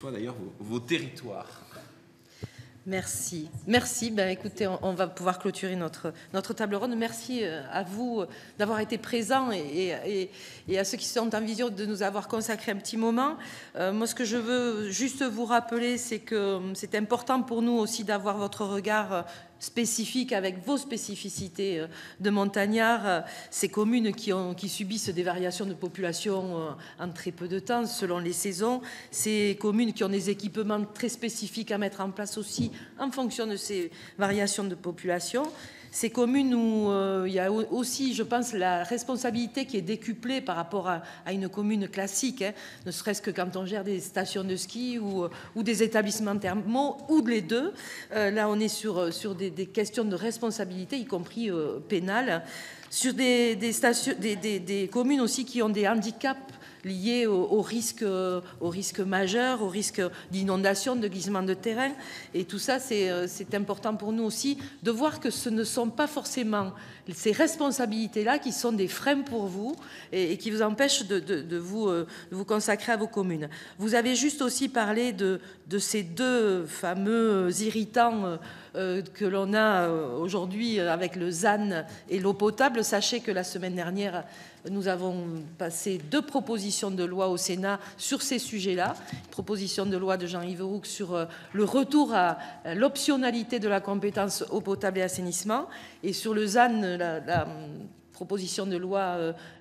D'ailleurs vos territoires. Merci. Merci. Ben, écoutez, on va pouvoir clôturer notre table ronde. Merci à vous d'avoir été présents et à ceux qui sont en visio de nous avoir consacré un petit moment. Moi, ce que je veux juste vous rappeler, c'est que c'est important pour nous aussi d'avoir votre regard spécifique avec vos spécificités de montagnards, ces communes qui subissent des variations de population en très peu de temps selon les saisons, ces communes qui ont des équipements très spécifiques à mettre en place aussi en fonction de ces variations de population. Ces communes où il y a aussi, je pense, la responsabilité qui est décuplée par rapport à une commune classique, hein, ne serait-ce que quand on gère des stations de ski ou des établissements thermaux, ou les deux. Là, on est sur des questions de responsabilité, y compris pénales, sur des communes aussi qui ont des handicaps liés au risque majeur, au risque d'inondation, de glissement de terrain. Et tout ça, c'est important pour nous aussi de voir que ce ne sont pas forcément ces responsabilités-là qui sont des freins pour vous et qui vous empêchent de vous consacrer à vos communes. Vous avez juste aussi parlé de ces deux fameux irritants que l'on a aujourd'hui avec le ZAN et l'eau potable. Sachez que la semaine dernière, nous avons passé 2 propositions de loi au Sénat sur ces sujets-là. Proposition de loi de Jean-Yves Roux sur le retour à l'optionnalité de la compétence eau potable et assainissement. Et sur le ZAN, la proposition de loi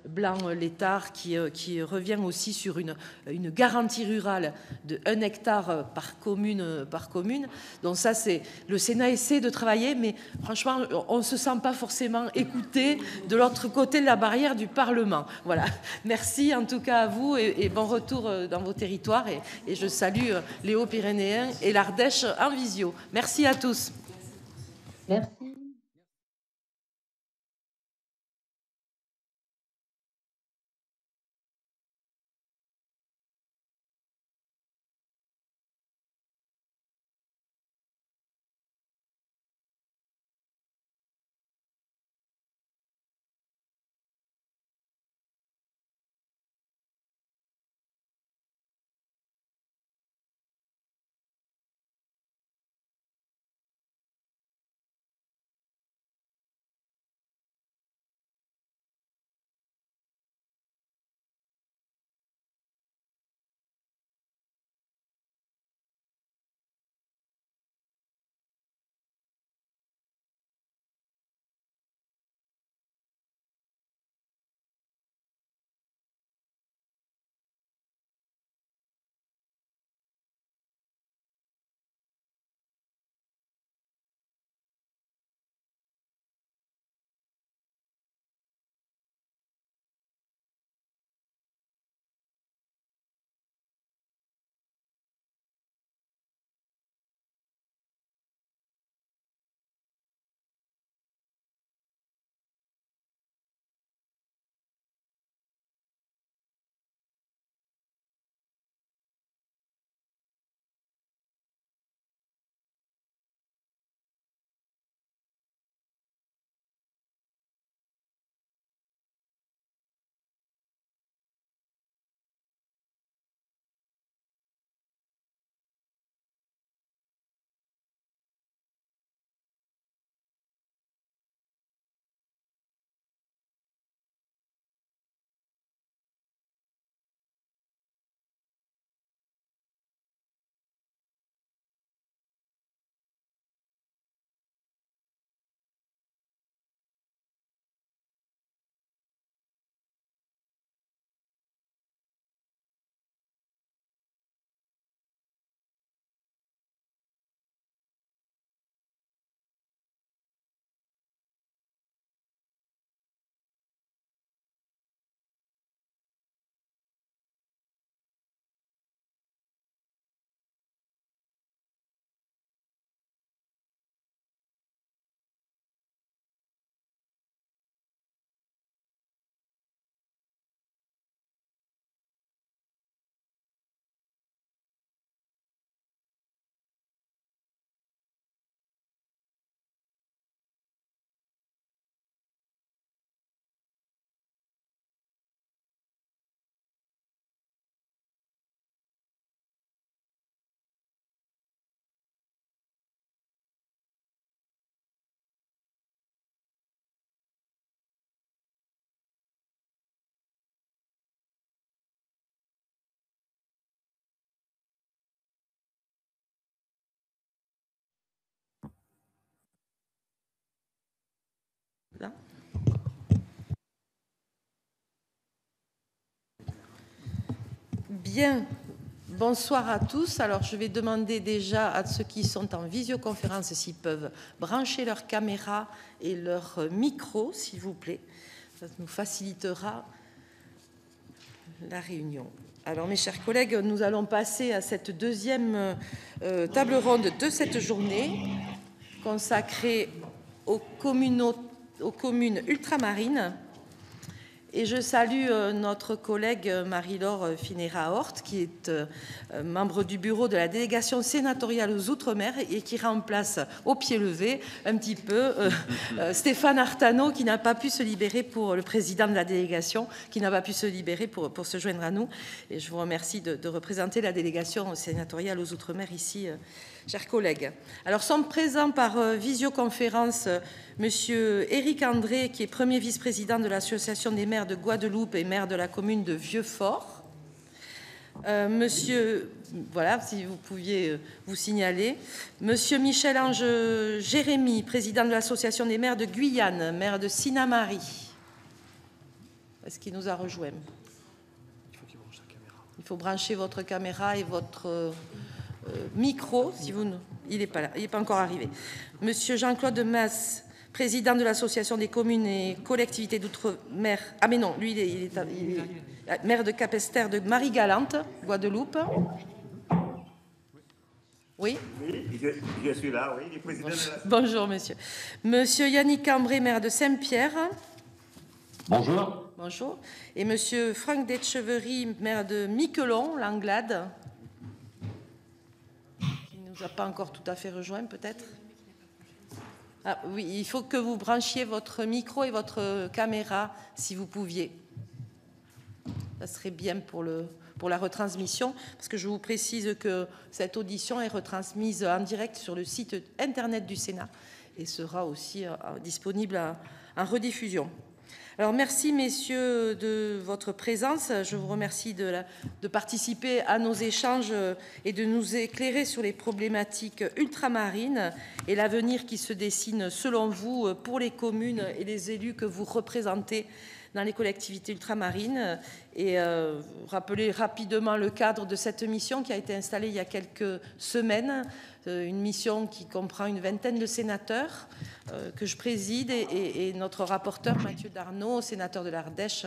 Blanc-Létard qui revient aussi sur une garantie rurale de 1 hectare par commune. Donc ça, le Sénat essaie de travailler, mais franchement, on ne se sent pas forcément écouté de l'autre côté de la barrière du Parlement. Voilà. Merci en tout cas à vous et bon retour dans vos territoires. Et je salue les Hauts-Pyrénéens et l'Ardèche en visio. Merci à tous. Merci. Bien, bonsoir à tous. Alors, je vais demander déjà à ceux qui sont en visioconférence s'ils peuvent brancher leur caméra et leur micro, s'il vous plaît. Ça nous facilitera la réunion. Alors, mes chers collègues, nous allons passer à cette deuxième table ronde de cette journée consacrée aux communes ultramarines. Et je salue notre collègue Marie-Laure Finéra-Hort, qui est membre du bureau de la délégation sénatoriale aux Outre-mer et qui remplace au pied levé un petit peu Stéphane Artano, qui n'a pas pu se libérer pour le président de la délégation, qui n'a pas pu se libérer pour se joindre à nous. Et je vous remercie de représenter la délégation sénatoriale aux Outre-mer ici, chers collègues. Alors, sont présents par visioconférence Monsieur Éric André, qui est premier vice-président de l'Association des maires de Guadeloupe et maire de la commune de Vieux-Fort. Monsieur, voilà, si vous pouviez vous signaler. Monsieur Michel-Ange Jérémy, président de l'Association des maires de Guyane, maire de Sinnamary. Est-ce qu'il nous a rejoint? Il faut brancher votre caméra et votre micro. Si vous ne... Il n'est pas là, il n'est pas encore arrivé. Monsieur Jean-Claude Mas, président de l'Association des communes et collectivités d'outre-mer. Ah mais non, lui, il est maire de Capesterre de Marie-Galante, Guadeloupe. Oui. Oui, je suis là, oui, le président de la... Bonjour, monsieur. Monsieur Yannick Cambré, maire de Saint-Pierre. Bonjour. Bonjour. Et monsieur Franck Detchevery, maire de Miquelon, Langlade. Qui ne nous a pas encore tout à fait rejoint, peut-être. Ah, oui, il faut que vous branchiez votre micro et votre caméra, si vous pouviez. Ça serait bien pour la retransmission, parce que je vous précise que cette audition est retransmise en direct sur le site Internet du Sénat et sera aussi disponible en rediffusion. Alors, merci, messieurs, de votre présence. Je vous remercie de participer à nos échanges et de nous éclairer sur les problématiques ultramarines et l'avenir qui se dessine, selon vous, pour les communes et les élus que vous représentez dans les collectivités ultramarines. Et rappeler rapidement le cadre de cette mission qui a été installée il y a quelques semaines, une mission qui comprend une vingtaine de sénateurs que je préside et notre rapporteur Mathieu Darnaud, sénateur de l'Ardèche,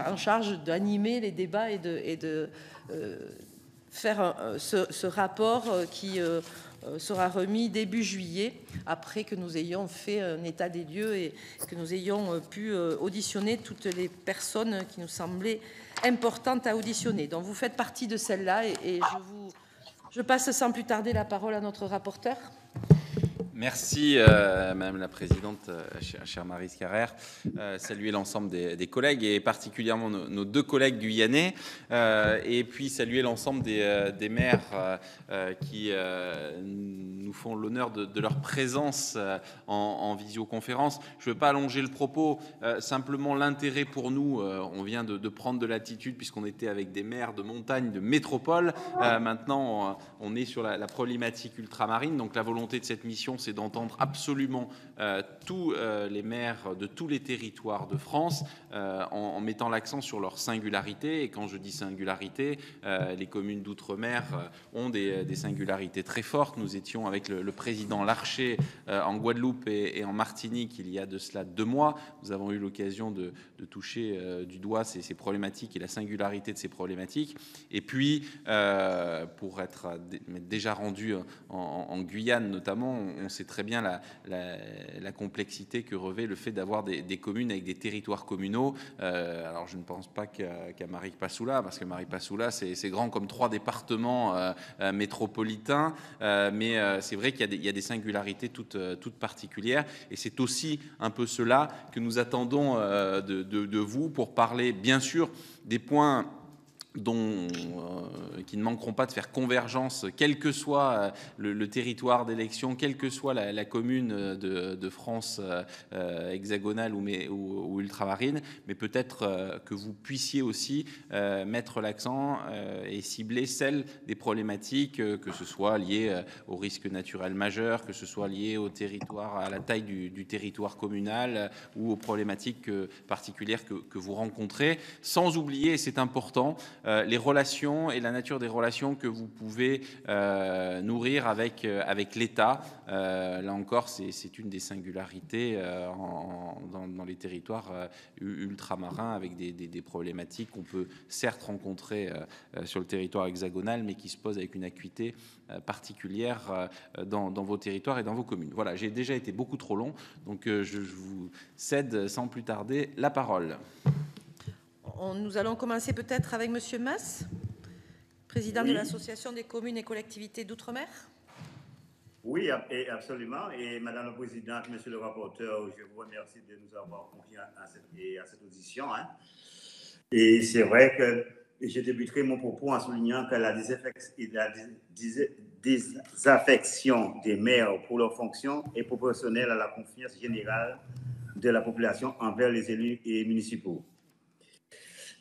en charge d'animer les débats et de faire ce rapport qui sera remis début juillet, après que nous ayons fait un état des lieux et que nous ayons pu auditionner toutes les personnes qui nous semblaient importantes à auditionner. Donc vous faites partie de celle-là et je passe sans plus tarder la parole à notre rapporteur. Merci, Madame la Présidente, chère Maryse Carrère. Saluer l'ensemble des collègues et particulièrement nos deux collègues guyanais. Et puis saluer l'ensemble des maires qui nous font l'honneur de leur présence en visioconférence. Je ne veux pas allonger le propos, simplement l'intérêt pour nous. On vient de prendre de l'attitude puisqu'on était avec des maires de montagne, de métropole. Maintenant, on est sur la problématique ultramarine. Donc la volonté de cette mission, c'est d'entendre absolument tous les maires de tous les territoires de France en mettant l'accent sur leur singularité. Et quand je dis singularité, les communes d'outre-mer ont des singularités très fortes. Nous étions avec le président Larcher en Guadeloupe et en Martinique il y a de cela 2 mois. Nous avons eu l'occasion de toucher du doigt ces problématiques et la singularité de ces problématiques. Et puis, pour être déjà rendu en Guyane notamment, on sait très bien la complexité que revêt le fait d'avoir des communes avec des territoires communaux. Alors je ne pense pas qu'à Maripasoula, parce que Maripasoula c'est grand comme 3 départements métropolitains, mais c'est vrai qu'il y a des singularités toutes particulières, et c'est aussi un peu cela que nous attendons de vous pour parler bien sûr des points qui ne manqueront pas de faire convergence, quel que soit le territoire d'élection, quelle que soit la commune de France hexagonale ou ultramarine, mais peut-être que vous puissiez aussi mettre l'accent et cibler celles des problématiques, que ce soit liées au risque naturel majeur, que ce soit lié au territoire, à la taille du territoire communal ou aux problématiques particulières que vous rencontrez, sans oublier, et c'est important, les relations et la nature des relations que vous pouvez nourrir avec l'État. Là encore, c'est une des singularités dans les territoires ultramarins, avec des problématiques qu'on peut certes rencontrer sur le territoire hexagonal, mais qui se posent avec une acuité particulière dans vos territoires et dans vos communes. Voilà, j'ai déjà été beaucoup trop long, donc je vous cède sans plus tarder la parole. Nous allons commencer peut-être avec Monsieur Mas, président de l'Association des communes et collectivités d'outre-mer. Oui, absolument. Et Madame la Présidente, Monsieur le rapporteur, je vous remercie de nous avoir confié à cette audition. Hein. Et c'est vrai que je débuterai mon propos en soulignant que la désaffection des maires pour leurs fonctions est proportionnelle à la confiance générale de la population envers les élus et municipaux.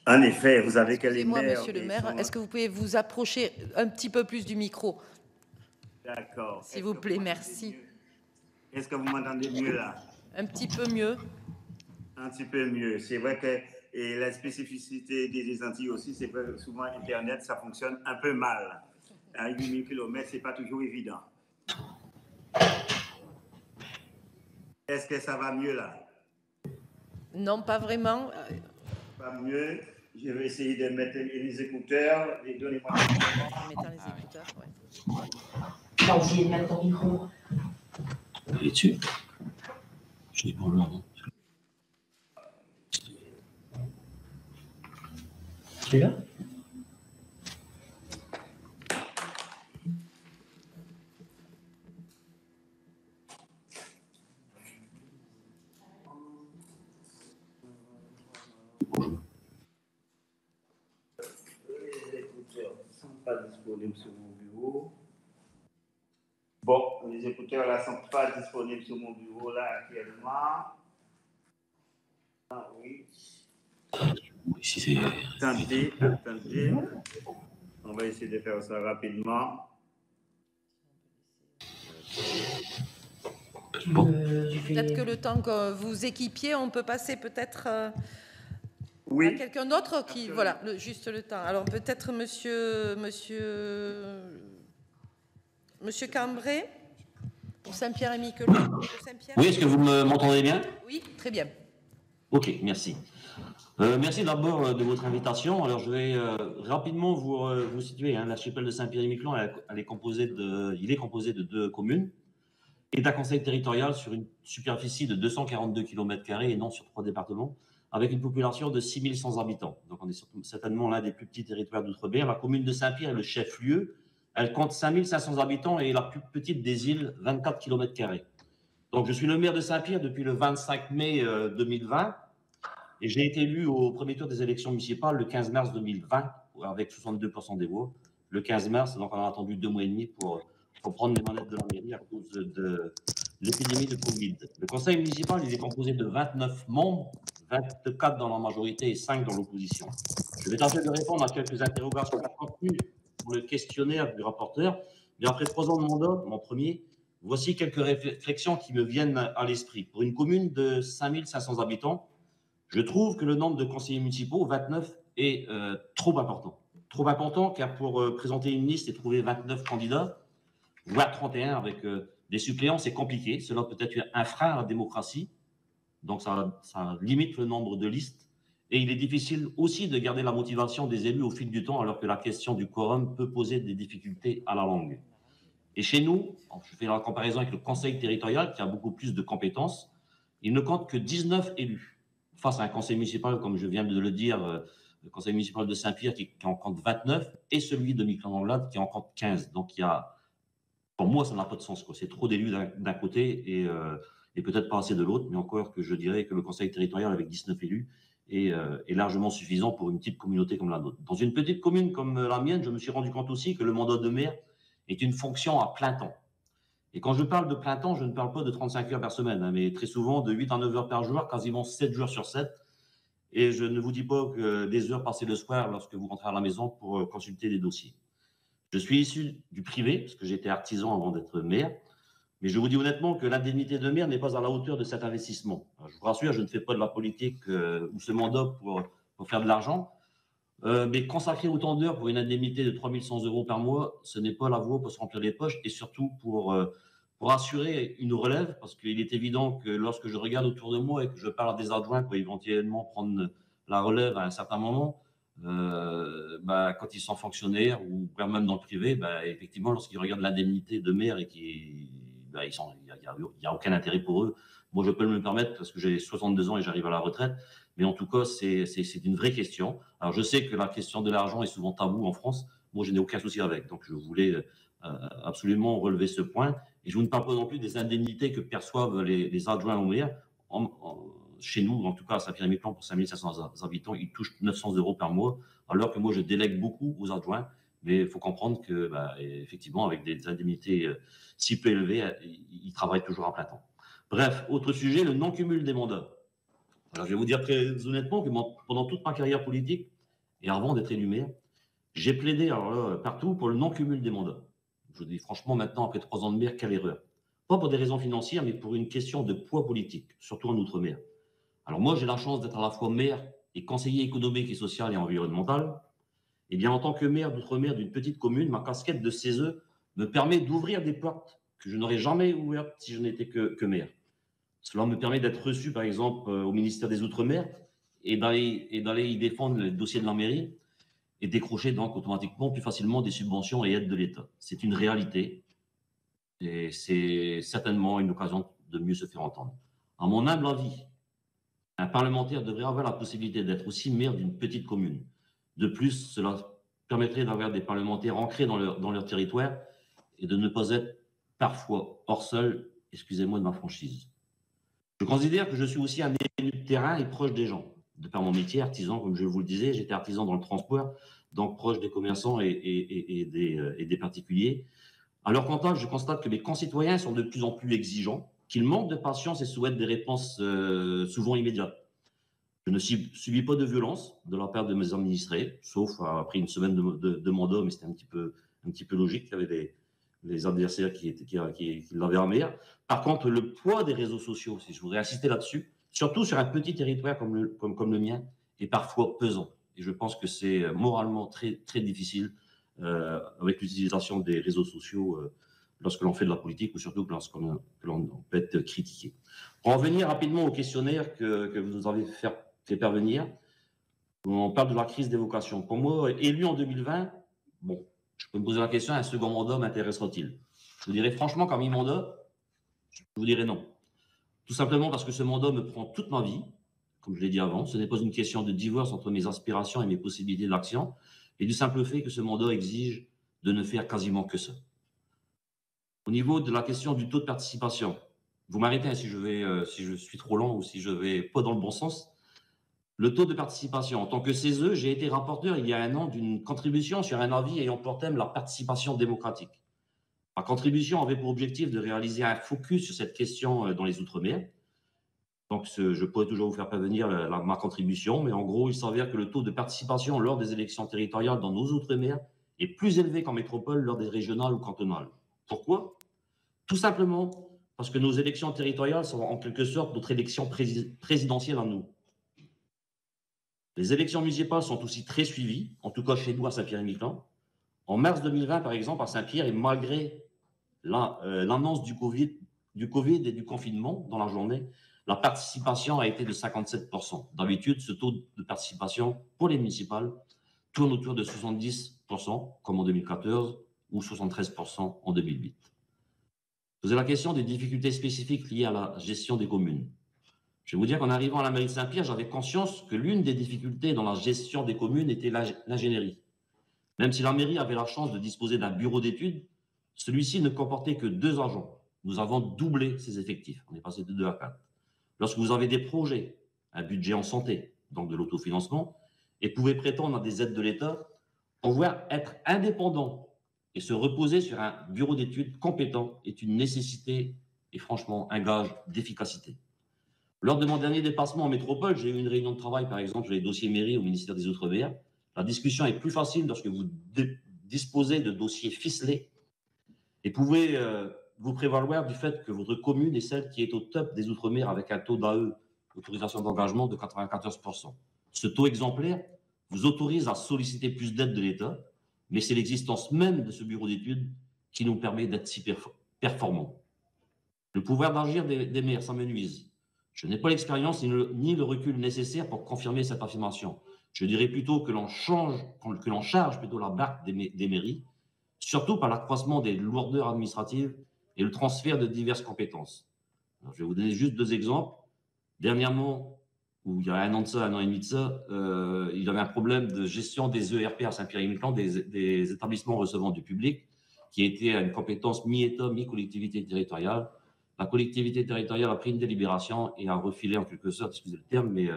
En effet, vous avez que les maires... Excusez-moi, Monsieur le maire, est-ce que vous pouvez vous approcher un petit peu plus du micro? D'accord. S'il vous plaît, merci. Est-ce que vous m'entendez mieux là? Un petit peu mieux. Un petit peu mieux. C'est vrai que la spécificité des Antilles aussi, c'est que souvent Internet, ça fonctionne un peu mal. À 8000 km, ce n'est pas toujours évident. Est-ce que ça va mieux là? Non, pas vraiment. Pas mieux. Je vais essayer de mettre les écouteurs. Donnez-moi en mettant les écouteurs, ouais. Tu vas essayer de mettre ton micro. Il est dessus. Je dis bonjour. Hein. Tu es là? Les écouteurs ne sont pas disponibles sur mon bureau. Bon, les écouteurs là ne sont pas disponibles sur mon bureau là actuellement. Ah oui. Ici, c'est... Attendez. On va essayer de faire ça rapidement. Bon. Peut-être que le temps que vous équipiez, on peut passer peut-être à quelqu'un d'autre qui... Absolument. Voilà, juste le temps. Alors peut-être Monsieur Cambray pour Saint-Pierre-et-Miquelon. Oui, est-ce que vous m'entendez bien? Oui, très bien. Ok, merci. Merci d'abord de votre invitation. Alors, je vais rapidement vous situer. Hein. L'archipel de Saint-Pierre-et-Miquelon, il est composé de 2 communes et d'un conseil territorial sur une superficie de 242 km² et non sur 3 départements, avec une population de 6100 habitants. Donc, on est certainement l'un des plus petits territoires d'outre-mer. La commune de Saint-Pierre est le chef-lieu. Elle compte 5500 habitants et est la plus petite des îles, 24 km². Donc, je suis le maire de Saint-Pierre depuis le 25 mai 2020. Et j'ai été élu au premier tour des élections municipales le 15 mars 2020 avec 62% des voix. Le 15 mars, donc on a attendu 2 mois et demi pour prendre les manettes de la mairie à cause de l'épidémie de Covid. Le conseil municipal, il est composé de 29 membres, 24 dans la majorité et 5 dans l'opposition. Je vais tenter de répondre à quelques interrogations contenues pour le questionnaire du rapporteur. Mais après 3 ans de mandat, mon premier, voici quelques réflexions qui me viennent à l'esprit. Pour une commune de 5500 habitants, je trouve que le nombre de conseillers municipaux, 29, est trop important. Trop important car pour présenter une liste et trouver 29 candidats, voire 31 avec des suppléants, c'est compliqué. Cela peut être un frein à la démocratie. Donc, ça limite le nombre de listes. Et il est difficile aussi de garder la motivation des élus au fil du temps, alors que la question du quorum peut poser des difficultés à la longue. Et chez nous, je fais la comparaison avec le conseil territorial qui a beaucoup plus de compétences, il ne compte que 19 élus. Face à un conseil municipal, comme je viens de le dire, le conseil municipal de Saint-Pierre qui en compte 29 et celui de Miquelon-Langlade qui en compte 15. Donc, pour moi, ça n'a pas de sens. C'est trop d'élus d'un côté et peut-être pas assez de l'autre, mais encore que je dirais que le conseil territorial avec 19 élus est largement suffisant pour une petite communauté comme la nôtre. Dans une petite commune comme la mienne, je me suis rendu compte aussi que le mandat de maire est une fonction à plein temps. Et quand je parle de plein temps, je ne parle pas de 35 heures par semaine, hein, mais très souvent de 8 à 9 heures par jour, quasiment 7 jours sur 7. Et je ne vous dis pas que des heures passées le soir lorsque vous rentrez à la maison pour consulter des dossiers. Je suis issu du privé, parce que j'étais artisan avant d'être maire, mais je vous dis honnêtement que l'indemnité de maire n'est pas à la hauteur de cet investissement. Alors, je vous rassure, je ne fais pas de la politique ou ce mandat pour faire de l'argent. Mais consacrer autant d'heures pour une indemnité de 3 100 € par mois, ce n'est pas la voie pour se remplir les poches et surtout pour assurer une relève, parce qu'il est évident que lorsque je regarde autour de moi et que je parle à des adjoints pour éventuellement prendre la relève à un certain moment, quand ils sont fonctionnaires ou même dans le privé, effectivement, lorsqu'ils regardent l'indemnité de maire et il n'y a aucun intérêt pour eux. Moi, je peux me le permettre parce que j'ai 62 ans et j'arrive à la retraite. Mais en tout cas, c'est une vraie question. Alors, je sais que la question de l'argent est souvent tabou en France. Moi, je n'ai aucun souci avec. Donc, je voulais absolument relever ce point. Et je ne parle pas non plus des indemnités que perçoivent les adjoints au maire. Chez nous, en tout cas à Saint-Pierre-et-Miquelon, pour 5500 habitants, ils touchent 900 € par mois, alors que moi, je délègue beaucoup aux adjoints. Mais il faut comprendre que, effectivement, avec des indemnités si peu élevées, ils travaillent toujours à plein temps. Bref, autre sujet, le non-cumul des mandats. Alors, je vais vous dire très honnêtement que pendant toute ma carrière politique, et avant d'être élu maire, j'ai plaidé partout pour le non-cumul des mandats. Je vous dis franchement, maintenant, après 3 ans de maire, quelle erreur. Pas pour des raisons financières, mais pour une question de poids politique, surtout en Outre-mer. Alors moi, j'ai la chance d'être à la fois maire et conseiller économique et social et environnemental. Et bien, en tant que maire d'Outre-mer d'une petite commune, ma casquette de CESE me permet d'ouvrir des portes que je n'aurais jamais ouvertes si je n'étais que maire. Cela me permet d'être reçu, par exemple, au ministère des Outre-mer et d'aller y défendre le dossier de la mairie et décrocher donc automatiquement plus facilement des subventions et aides de l'État. C'est une réalité et c'est certainement une occasion de mieux se faire entendre. À mon humble avis, un parlementaire devrait avoir la possibilité d'être aussi maire d'une petite commune. De plus, cela permettrait d'avoir des parlementaires ancrés dans leur territoire et de ne pas être parfois hors sol, excusez-moi de ma franchise. Je considère que je suis aussi un élu de terrain et proche des gens. De par mon métier, artisan, comme je vous le disais, j'étais artisan dans le transport, donc proche des commerçants et des particuliers. À leur contact, je constate que mes concitoyens sont de plus en plus exigeants, qu'ils manquent de patience et souhaitent des réponses souvent immédiates. Je ne subis pas de violence de la part de mes administrés, sauf après une semaine de mandat, mais c'était un petit peu logique. Il y avait les adversaires qui l'avaient en mer. Par contre, le poids des réseaux sociaux, si je voudrais insister là-dessus, surtout sur un petit territoire comme le mien, est parfois pesant. Et je pense que c'est moralement très, très difficile avec l'utilisation des réseaux sociaux lorsque l'on fait de la politique ou surtout lorsque l'on peut être critiqué. Pour en venir rapidement au questionnaire que vous nous avez fait parvenir, on parle de la crise des vocations. Pour moi, élu en 2020, bon, je peux me poser la question, un second mandat m'intéressera-t-il? Je vous dirais franchement qu'à mi-mandat, je vous dirais non. Tout simplement parce que ce mandat me prend toute ma vie, comme je l'ai dit avant. Ce n'est pas une question de divorce entre mes aspirations et mes possibilités d'action, et du simple fait que ce mandat exige de ne faire quasiment que ça. Au niveau de la question du taux de participation, vous m'arrêtez si je suis trop lent ou si je ne vais pas dans le bon sens. Le taux de participation, en tant que CESE, j'ai été rapporteur il y a 1 an d'une contribution sur un avis ayant pour thème la participation démocratique. Ma contribution avait pour objectif de réaliser un focus sur cette question dans les Outre-mer. Donc, je pourrais toujours vous faire parvenir ma contribution, mais en gros, il s'avère que le taux de participation lors des élections territoriales dans nos Outre-mer est plus élevé qu'en métropole lors des régionales ou cantonales. Pourquoi? Tout simplement parce que nos élections territoriales sont en quelque sorte notre élection présidentielle à nous. Les élections municipales sont aussi très suivies, en tout cas chez nous à Saint-Pierre-et-Miquelon. En mars 2020, par exemple, à Saint-Pierre, et malgré l'annonce du Covid et du confinement dans la journée, la participation a été de 57%. D'habitude, ce taux de participation pour les municipales tourne autour de 70%, comme en 2014, ou 73% en 2008. Posez la question des difficultés spécifiques liées à la gestion des communes. Je vais vous dire qu'en arrivant à la mairie de Saint-Pierre, j'avais conscience que l'une des difficultés dans la gestion des communes était l'ingénierie. Même si la mairie avait la chance de disposer d'un bureau d'études, celui-ci ne comportait que 2 agents. Nous avons doublé ses effectifs. On est passé de 2 à 4. Lorsque vous avez des projets, un budget en santé, donc de l'autofinancement, et pouvez prétendre à des aides de l'État, pouvoir être indépendant et se reposer sur un bureau d'études compétent est une nécessité et franchement un gage d'efficacité. Lors de mon dernier déplacement en métropole, j'ai eu une réunion de travail, par exemple, sur les dossiers mairie au ministère des Outre-mer. La discussion est plus facile lorsque vous disposez de dossiers ficelés et pouvez vous prévaloir du fait que votre commune est celle qui est au top des Outre-mer avec un taux d'AE, autorisation d'engagement, de 94%. Ce taux exemplaire vous autorise à solliciter plus d'aide de l'État, mais c'est l'existence même de ce bureau d'études qui nous permet d'être si performants. Le pouvoir d'agir des maires, ça me nuise. Je n'ai pas l'expérience ni le recul nécessaire pour confirmer cette affirmation. Je dirais plutôt que l'on charge plutôt la barque des mairies, surtout par l'accroissement des lourdeurs administratives et le transfert de diverses compétences. Alors, je vais vous donner juste 2 exemples. Dernièrement, ou il y a 1 an de ça, 1 an et demi de ça, il y avait un problème de gestion des ERP à Saint-Pierre-et-Miquelon, des établissements recevant du public, qui était à une compétence mi-État, mi-collectivité territoriale. La collectivité territoriale a pris une délibération et a refilé en quelque sorte, excusez le terme, mais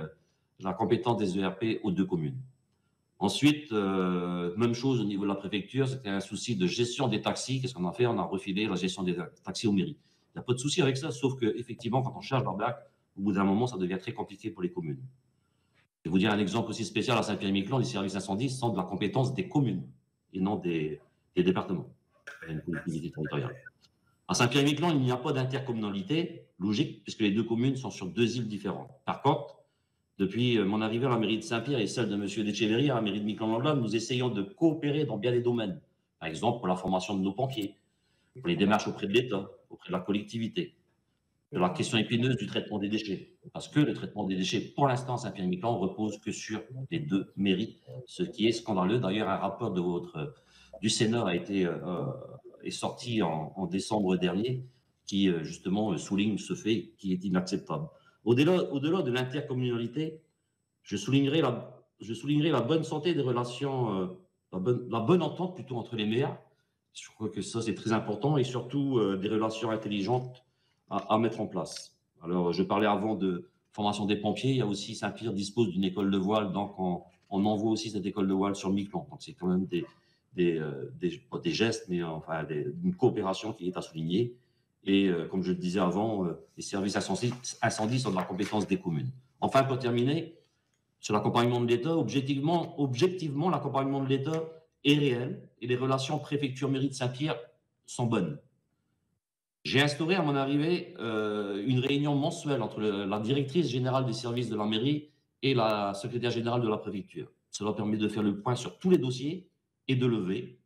la compétence des ERP aux 2 communes. Ensuite, même chose au niveau de la préfecture, c'était un souci de gestion des taxis. Qu'est-ce qu'on a fait? On a refilé la gestion des taxis aux mairies. Il n'y a pas de souci avec ça, sauf qu'effectivement, quand on charge la barque, au bout d'un moment, ça devient très compliqué pour les communes. Je vais vous dire un exemple aussi spécial à Saint-Pierre-et-Miquelon, les services incendies sont de la compétence des communes et non des départements, une collectivité territoriale. À Saint-Pierre-et-Miquelon, il n'y a pas d'intercommunalité, logique, puisque les 2 communes sont sur 2 îles différentes. Par contre, depuis mon arrivée à la mairie de Saint-Pierre et celle de M. Decheverry à la mairie de Miquelon-Langlade, nous essayons de coopérer dans bien des domaines. Par exemple, pour la formation de nos pompiers, pour les démarches auprès de l'État, auprès de la collectivité, de la question épineuse du traitement des déchets. Parce que le traitement des déchets, pour l'instant, à Saint-Pierre-et-Miquelon, repose que sur les 2 mairies, ce qui est scandaleux. D'ailleurs, un rapport du Sénat est sorti en décembre dernier, qui justement souligne ce fait qui est inacceptable. Au-delà de l'intercommunalité, je soulignerai la bonne santé des relations, la bonne entente plutôt entre les maires. Je crois que ça, c'est très important, et surtout des relations intelligentes à mettre en place. Alors, je parlais avant de formation des pompiers. Il y a aussi Saint-Pierre dispose d'une école de voile, donc on envoie aussi cette école de voile sur Miquelon. Donc, c'est quand même pas des gestes, mais enfin une coopération qui est à souligner. Et comme je le disais avant, les services incendies sont de la compétence des communes. Enfin, pour terminer, sur l'accompagnement de l'État, objectivement, l'accompagnement de l'État est réel et les relations préfecture-mairie de Saint-Pierre sont bonnes. J'ai instauré à mon arrivée une réunion mensuelle entre la directrice générale des services de la mairie et la secrétaire générale de la préfecture. Cela permet de faire le point sur tous les dossiers et de lever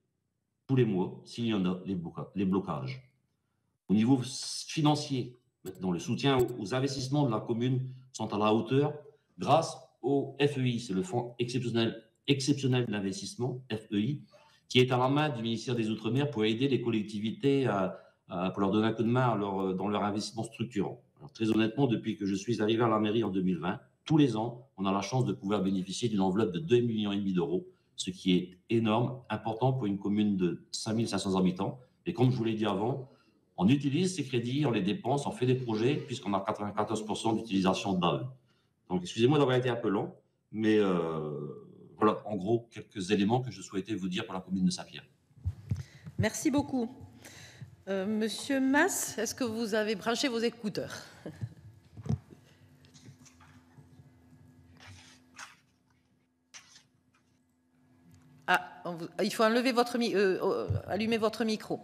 tous les mois, s'il y en a, les blocages. Au niveau financier, maintenant, le soutien aux investissements de la commune sont à la hauteur grâce au FEI, c'est le Fonds exceptionnel d'investissement, FEI, qui est à la main du ministère des Outre-mer pour aider les collectivités pour leur donner un coup de main dans leur investissement structurant. Alors, très honnêtement, depuis que je suis arrivé à la mairie en 2020, tous les ans, on a la chance de pouvoir bénéficier d'une enveloppe de 2,5 millions d'euros, ce qui est énorme, important pour une commune de 5 500 habitants. Et comme je vous l'ai dit avant, on utilise ces crédits, on les dépense, on fait des projets, puisqu'on a 94% d'utilisation d'AE. Donc, excusez-moi d'avoir été un peu long, mais voilà, en gros, quelques éléments que je souhaitais vous dire pour la commune de Saint-Pierre. Merci beaucoup. Monsieur Mas, est-ce que vous avez branché vos écouteurs? Il faut enlever allumer votre micro.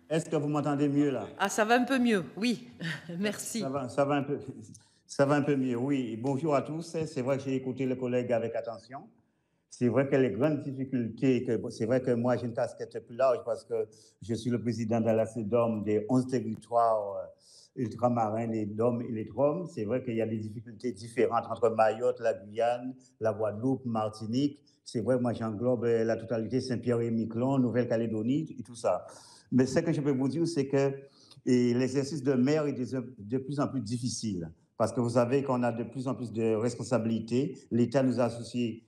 Est-ce que vous m'entendez mieux là? Ah, ça va un peu mieux, oui. Merci. Ça va un peu mieux, oui. Bonjour à tous. C'est vrai que j'ai écouté le collègue avec attention. C'est vrai que les grandes difficultés, c'est vrai que moi j'ai une casquette plus large parce que je suis le président de la CEDOM des 11 territoires ultramarins, les DOM et les DROM. C'est vrai qu'il y a des difficultés différentes entre Mayotte, la Guyane, la Guadeloupe, Martinique. C'est vrai, moi j'englobe la totalité Saint-Pierre-et-Miquelon, Nouvelle-Calédonie et tout ça. Mais ce que je peux vous dire, c'est que l'exercice de maire est de plus en plus difficile parce que vous savez qu'on a de plus en plus de responsabilités. L'État nous associe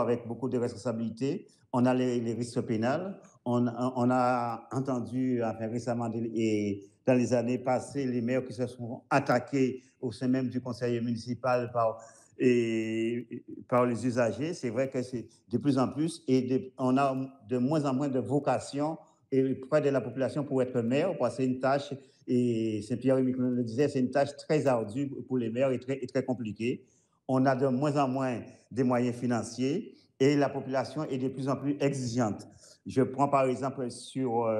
avec beaucoup de responsabilités. On a les risques pénals. On a entendu récemment et dans les années passées les maires qui se sont attaqués au sein même du conseil municipal par les usagers. C'est vrai que c'est de plus en plus et on a de moins en moins de vocation et près de la population pour être maire, parce que c'est une tâche, et Saint-Pierre-et-Miquelon le disait, c'est une tâche très ardue pour les maires et très compliquée. On a de moins en moins de moyens financiers et la population est de plus en plus exigeante. Je prends par exemple sur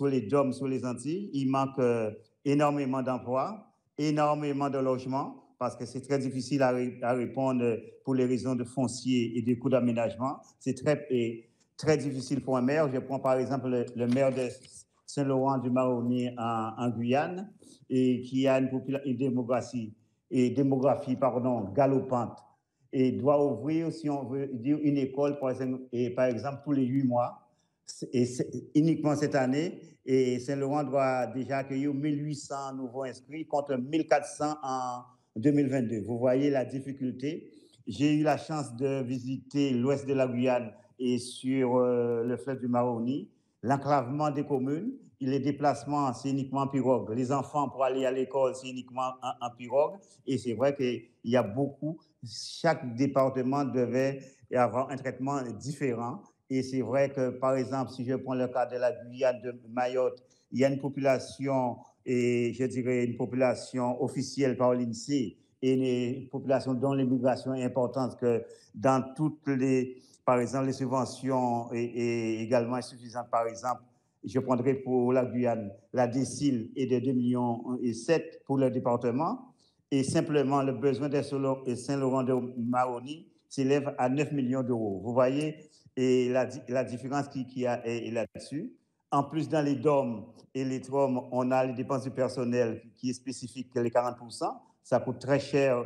les DOM, sur les Antilles, il manque énormément d'emplois, énormément de logements, parce que c'est très difficile à répondre pour les raisons de foncier et de coûts d'aménagement. C'est très difficile pour un maire. Je prends par exemple le maire de Saint-Laurent-du-Maroni en Guyane, et qui a une démographie galopante, et doit ouvrir, si on veut dire, une école, par exemple tous les 8 mois. Et uniquement cette année, et Saint-Laurent doit déjà accueillir 1800 nouveaux inscrits contre 1400 en 2022. Vous voyez la difficulté. J'ai eu la chance de visiter l'ouest de la Guyane et sur le fleuve du Maroni. L'enclavement des communes, les déplacements, c'est uniquement en pirogue. Les enfants, pour aller à l'école, c'est uniquement en pirogue. Et c'est vrai qu'il y a beaucoup. Chaque département devait avoir un traitement différent. Et c'est vrai que, par exemple, si je prends le cas de la Guyane, de Mayotte, il y a une population, et je dirais une population officielle par l'INSEE, et une population dont l'immigration est importante, que dans toutes les, par exemple, les subventions et également insuffisantes. Par exemple, je prendrai pour la Guyane, la décile est de 2,7 millions pour le département, et simplement le besoin de Saint-Laurent-de-Maroni s'élève à 9 millions d'euros. Vous voyez, et la différence qu'il y a est là-dessus. En plus, dans les DOM et les TROM, on a les dépenses du personnel qui est spécifique, les 40%. Ça coûte très cher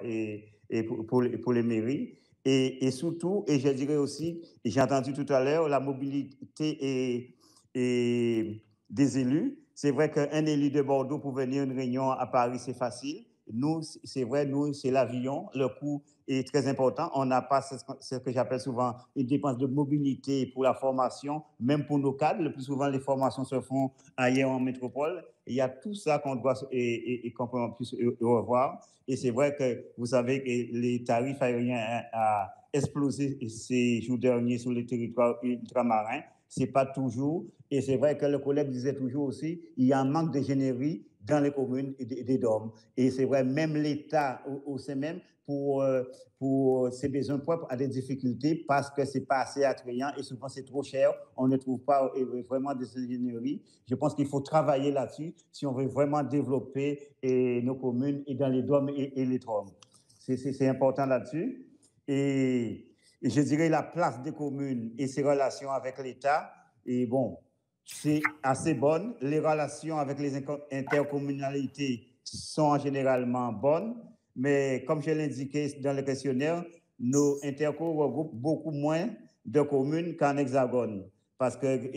pour les mairies. Et surtout, et je dirais aussi, et j'ai entendu tout à l'heure, la mobilité et des élus. C'est vrai qu'un élu de Bordeaux pour venir à une réunion à Paris, c'est facile. Nous, c'est vrai, nous, c'est l'avion. Le coût est très important. On n'a pas ce que j'appelle souvent une dépense de mobilité pour la formation, même pour nos cadres. Le plus souvent, les formations se font ailleurs en métropole. Il y a tout ça qu'on doit et qu'on peut en plus revoir. Et c'est vrai que vous savez que les tarifs aériens ont explosé ces jours derniers sur le territoire ultramarin. C'est pas toujours. Et c'est vrai que le collègue disait toujours aussi, il y a un manque d'ingénierie dans les communes et des DOM. Et c'est vrai, même l'État au sein même, pour ses besoins propres, a des difficultés parce que c'est pas assez attrayant et souvent c'est trop cher. On ne trouve pas vraiment des ingénieries. Je pense qu'il faut travailler là-dessus si on veut vraiment développer nos communes et dans les DOM et les TROM. C'est important là-dessus. Et je dirais la place des communes et ses relations avec l'État, et bon, c'est assez bonne. Les relations avec les intercommunalités sont généralement bonnes, mais comme je l'indiquais dans le questionnaire, nos interco regroupent beaucoup moins de communes qu'en Hexagone. Parce que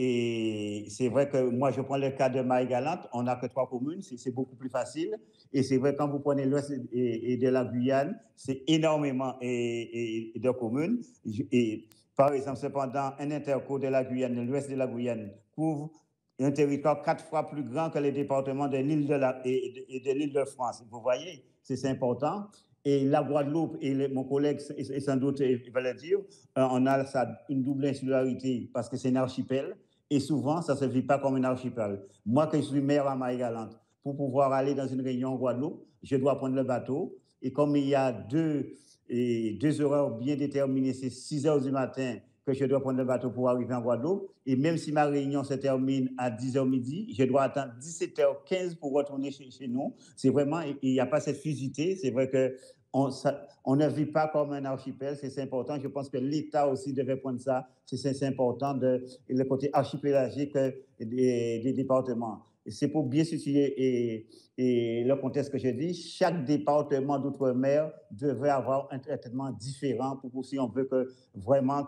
c'est vrai que moi, je prends le cas de Marie-Galante, on n'a que 3 communes, c'est beaucoup plus facile. Et c'est vrai, quand vous prenez l'ouest et de la Guyane, c'est énormément de communes. Et, par exemple, cependant, un interco de la Guyane, l'ouest de la Guyane, couvre un territoire 4 fois plus grand que les départements de l'île de l'Île-de-France. Vous voyez, c'est important. Et la Guadeloupe, et mon collègue, et sans doute, il va le dire, on a une double insularité parce que c'est un archipel. Et souvent, ça ne se vit pas comme un archipel. Moi, que je suis maire à Marie-Galante, pour pouvoir aller dans une réunion en Guadeloupe, je dois prendre le bateau. Et comme il y a deux horaires bien déterminés, c'est 6 heures du matin que je dois prendre le bateau pour arriver en Guadeloupe. Et même si ma réunion se termine à 10h midi, je dois attendre 17h15 pour retourner chez nous. C'est vraiment, il n'y a pas cette fusité. C'est vrai qu'on ne vit pas comme un archipel, c'est important. Je pense que l'État aussi devait prendre ça. C'est important, le côté archipélagique des départements. C'est pour bien situer et le contexte que je dis, chaque département d'outre-mer devrait avoir un traitement différent pour si on veut vraiment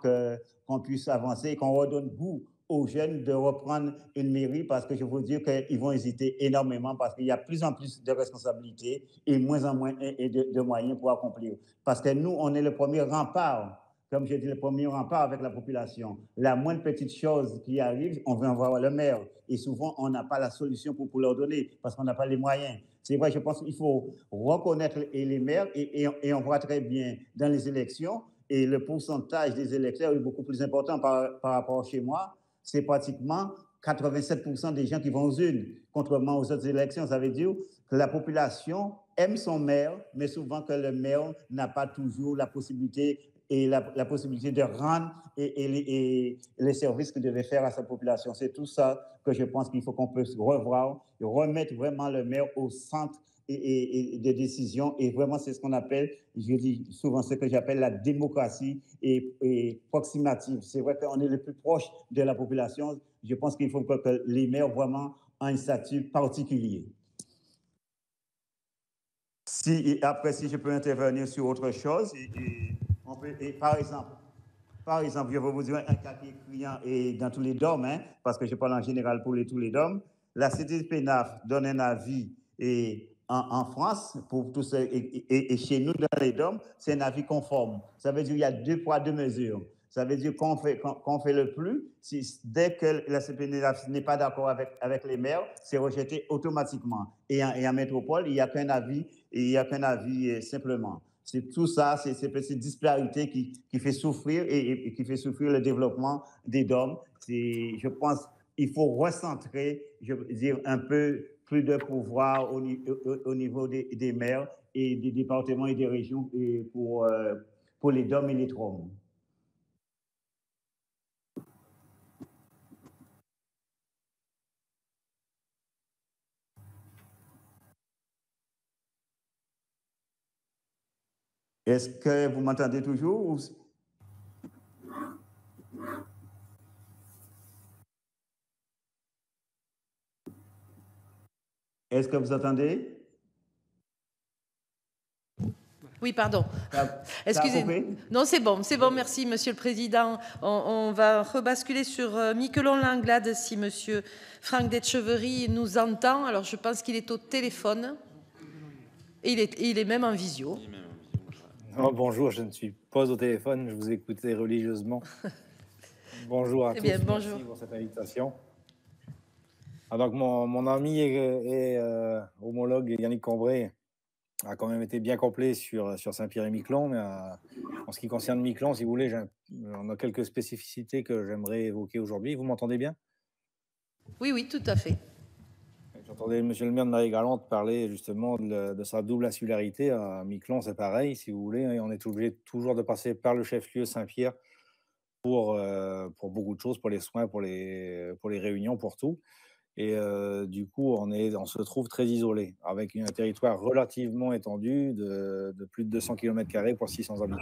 qu'on puisse avancer et qu'on redonne goût aux jeunes de reprendre une mairie, parce que je veux dire qu'ils vont hésiter énormément parce qu'il y a plus en plus de responsabilités et moins en moins de moyens pour accomplir. Parce que nous, on est le premier rempart. Comme je dis, le premier rempart avec la population. La moindre petite chose qui arrive, on veut en voir le maire. Et souvent, on n'a pas la solution pour leur donner parce qu'on n'a pas les moyens. C'est vrai, je pense qu'il faut reconnaître les maires et on voit très bien dans les élections, et le pourcentage des électeurs est beaucoup plus important par rapport à chez moi. C'est pratiquement 87% des gens qui vont aux urnes, contrairement aux autres élections. Ça veut dire que la population aime son maire, mais souvent que le maire n'a pas toujours la possibilité et la possibilité de rendre et les services qu'il devait faire à sa population. C'est tout ça que je pense qu'il faut qu'on puisse revoir et remettre vraiment le maire au centre et de décision. Et vraiment, c'est ce qu'on appelle, je dis souvent ce que j'appelle la démocratie et proximative. C'est vrai qu'on est le plus proche de la population. Je pense qu'il faut que les maires vraiment aient un statut particulier. Après, si je peux intervenir sur autre chose, par exemple, je vais vous dire un cas qui est criant et dans tous les DOM, hein, parce que je parle en général pour tous les DOM. La CDPNAF donne un avis en France, pour tous et chez nous dans les DOM, c'est un avis conforme. Ça veut dire qu'il y a 2 poids, 2 mesures. Ça veut dire qu'on fait le plus. Dès que la CDPNAF n'est pas d'accord avec les maires, c'est rejeté automatiquement. Et en métropole, il n'y a qu'un avis simplement. C'est tout ça, c'est cette disparité qui fait souffrir et qui fait souffrir le développement des DOM. Je pense qu'il faut recentrer, je veux dire, un peu plus de pouvoir au niveau des maires et des départements et des régions et pour les DOM et les TROM. Est-ce que vous m'entendez toujours? Est-ce que vous entendez? Oui, pardon. Excusez-moi. Non, c'est bon, merci, Monsieur le Président. On va rebasculer sur Miquelon-Langlade si Monsieur Franck Detchevery nous entend. Alors, je pense qu'il est au téléphone. Et il est même en visio. Oh, bonjour, je ne suis pas au téléphone, je vous écoutais religieusement. Bonjour à tous, bonjour. Merci pour cette invitation. Donc, mon ami et homologue Yannick Combré a quand même été bien complet sur Saint-Pierre-et-Miquelon, mais en ce qui concerne Miquelon, si vous voulez, on a quelques spécificités que j'aimerais évoquer aujourd'hui. Vous m'entendez bien? Oui, tout à fait. J'entendais monsieur le maire de Marie-Galante parler justement de sa double insularité. À Miquelon, c'est pareil, si vous voulez. On est obligé toujours de passer par le chef-lieu Saint-Pierre pour beaucoup de choses, pour les soins, pour les réunions, pour tout. Et du coup, on se trouve très isolé, avec un territoire relativement étendu de plus de 200 km² pour 600 habitants.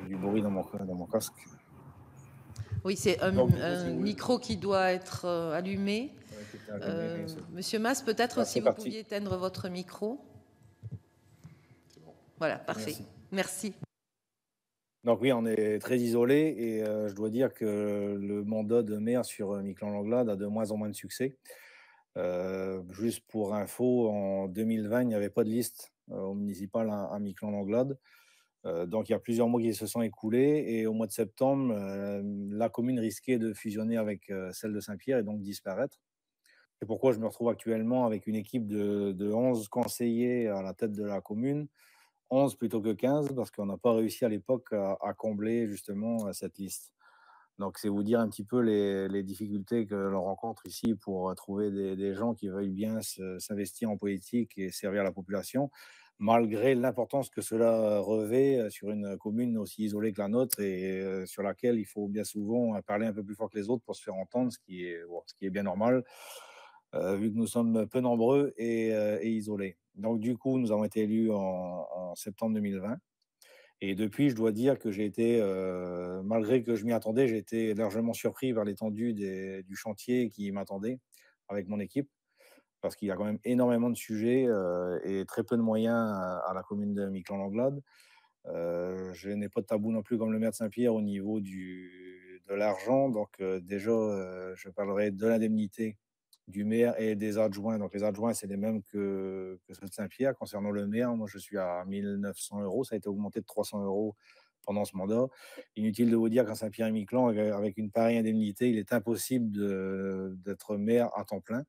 Et du bruit dans mon casque. Oui, c'est un micro qui doit être allumé. Monsieur Mas, peut-être si vous pouviez éteindre votre micro. Voilà, parfait. Merci. Donc oui, on est très isolé et je dois dire que le mandat de maire sur Miquelon-Langlade a de moins en moins de succès. Juste pour info, en 2020, il n'y avait pas de liste au municipal à Miquelon-Langlade. Donc il y a plusieurs mois qui se sont écoulés et au mois de septembre, la commune risquait de fusionner avec celle de Saint-Pierre et donc disparaître. C'est pourquoi je me retrouve actuellement avec une équipe de 11 conseillers à la tête de la commune, 11 plutôt que 15, parce qu'on n'a pas réussi à l'époque à combler justement cette liste. Donc c'est vous dire un petit peu les difficultés que l'on rencontre ici pour trouver des gens qui veuillent bien s'investir en politique et servir la population, malgré l'importance que cela revêt sur une commune aussi isolée que la nôtre et sur laquelle il faut bien souvent parler un peu plus fort que les autres pour se faire entendre, ce qui est bien normal, vu que nous sommes peu nombreux et isolés. Donc du coup, nous avons été élus en septembre 2020. Et depuis, je dois dire que j'ai été, malgré que je m'y attendais, j'ai été largement surpris par l'étendue du chantier qui m'attendait avec mon équipe, parce qu'il y a quand même énormément de sujets et très peu de moyens à la commune de Miquelon-Langlade. Je n'ai pas de tabou non plus comme le maire de Saint-Pierre au niveau de l'argent. Donc déjà, je parlerai de l'indemnité du maire et des adjoints. Donc les adjoints, c'est les mêmes que ceux de Saint-Pierre. Concernant le maire, moi, je suis à 1 900 €. Ça a été augmenté de 300 € pendant ce mandat. Inutile de vous dire qu'à Saint-Pierre-et-Miquelon, avec une pareille indemnité, il est impossible d'être maire à temps plein.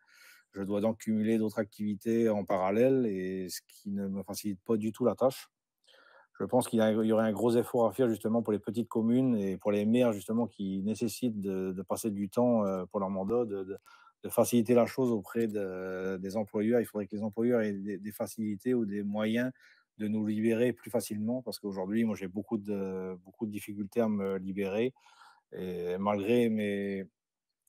Je dois donc cumuler d'autres activités en parallèle, et ce qui ne me facilite pas du tout la tâche. Je pense qu'il y aurait un gros effort à faire justement pour les petites communes et pour les maires justement qui nécessitent de passer du temps pour leur mandat, de faciliter la chose auprès des employeurs. Il faudrait que les employeurs aient des facilités ou des moyens de nous libérer plus facilement, parce qu'aujourd'hui, moi, j'ai beaucoup de difficultés à me libérer. Et malgré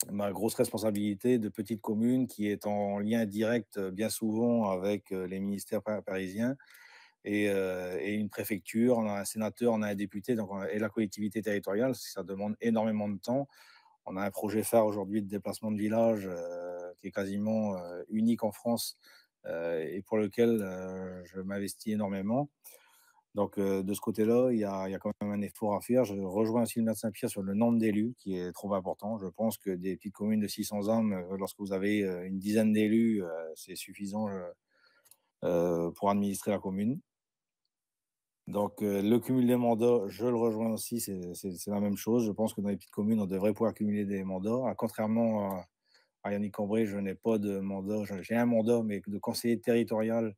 ma grosse responsabilité de petite commune qui est en lien direct, bien souvent avec, les ministères parisiens et une préfecture. On a un sénateur, on a un député, donc et la collectivité territoriale, ça demande énormément de temps. On a un projet phare aujourd'hui de déplacement de village, qui est quasiment, unique en France, et pour lequel, je m'investis énormément. Donc, de ce côté-là, il y a quand même un effort à faire. Je rejoins aussi le maire de Saint-Pierre sur le nombre d'élus qui est trop important. Je pense que des petites communes de 600 âmes, lorsque vous avez, une dizaine d'élus, c'est suffisant, pour administrer la commune. Donc, le cumul des mandats, je le rejoins aussi, c'est la même chose. Je pense que dans les petites communes, on devrait pouvoir cumuler des mandats. Contrairement à Yannick Cambray, je n'ai pas de mandat. J'ai un mandat, mais de conseiller territorial,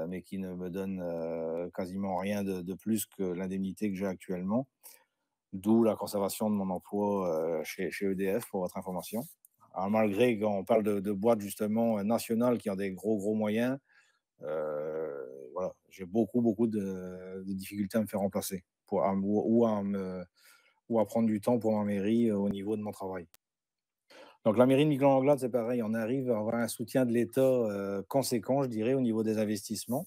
mais qui ne me donne quasiment rien de plus que l'indemnité que j'ai actuellement. D'où la conservation de mon emploi chez EDF, pour votre information. Alors, malgré qu'on parle de boîtes justement nationales qui ont des gros moyens, voilà, j'ai beaucoup de difficultés à me faire remplacer ou à prendre du temps pour ma mairie au niveau de mon travail. Donc la mairie de Miquelon-Langlade, c'est pareil, on arrive à avoir un soutien de l'État conséquent, je dirais, au niveau des investissements.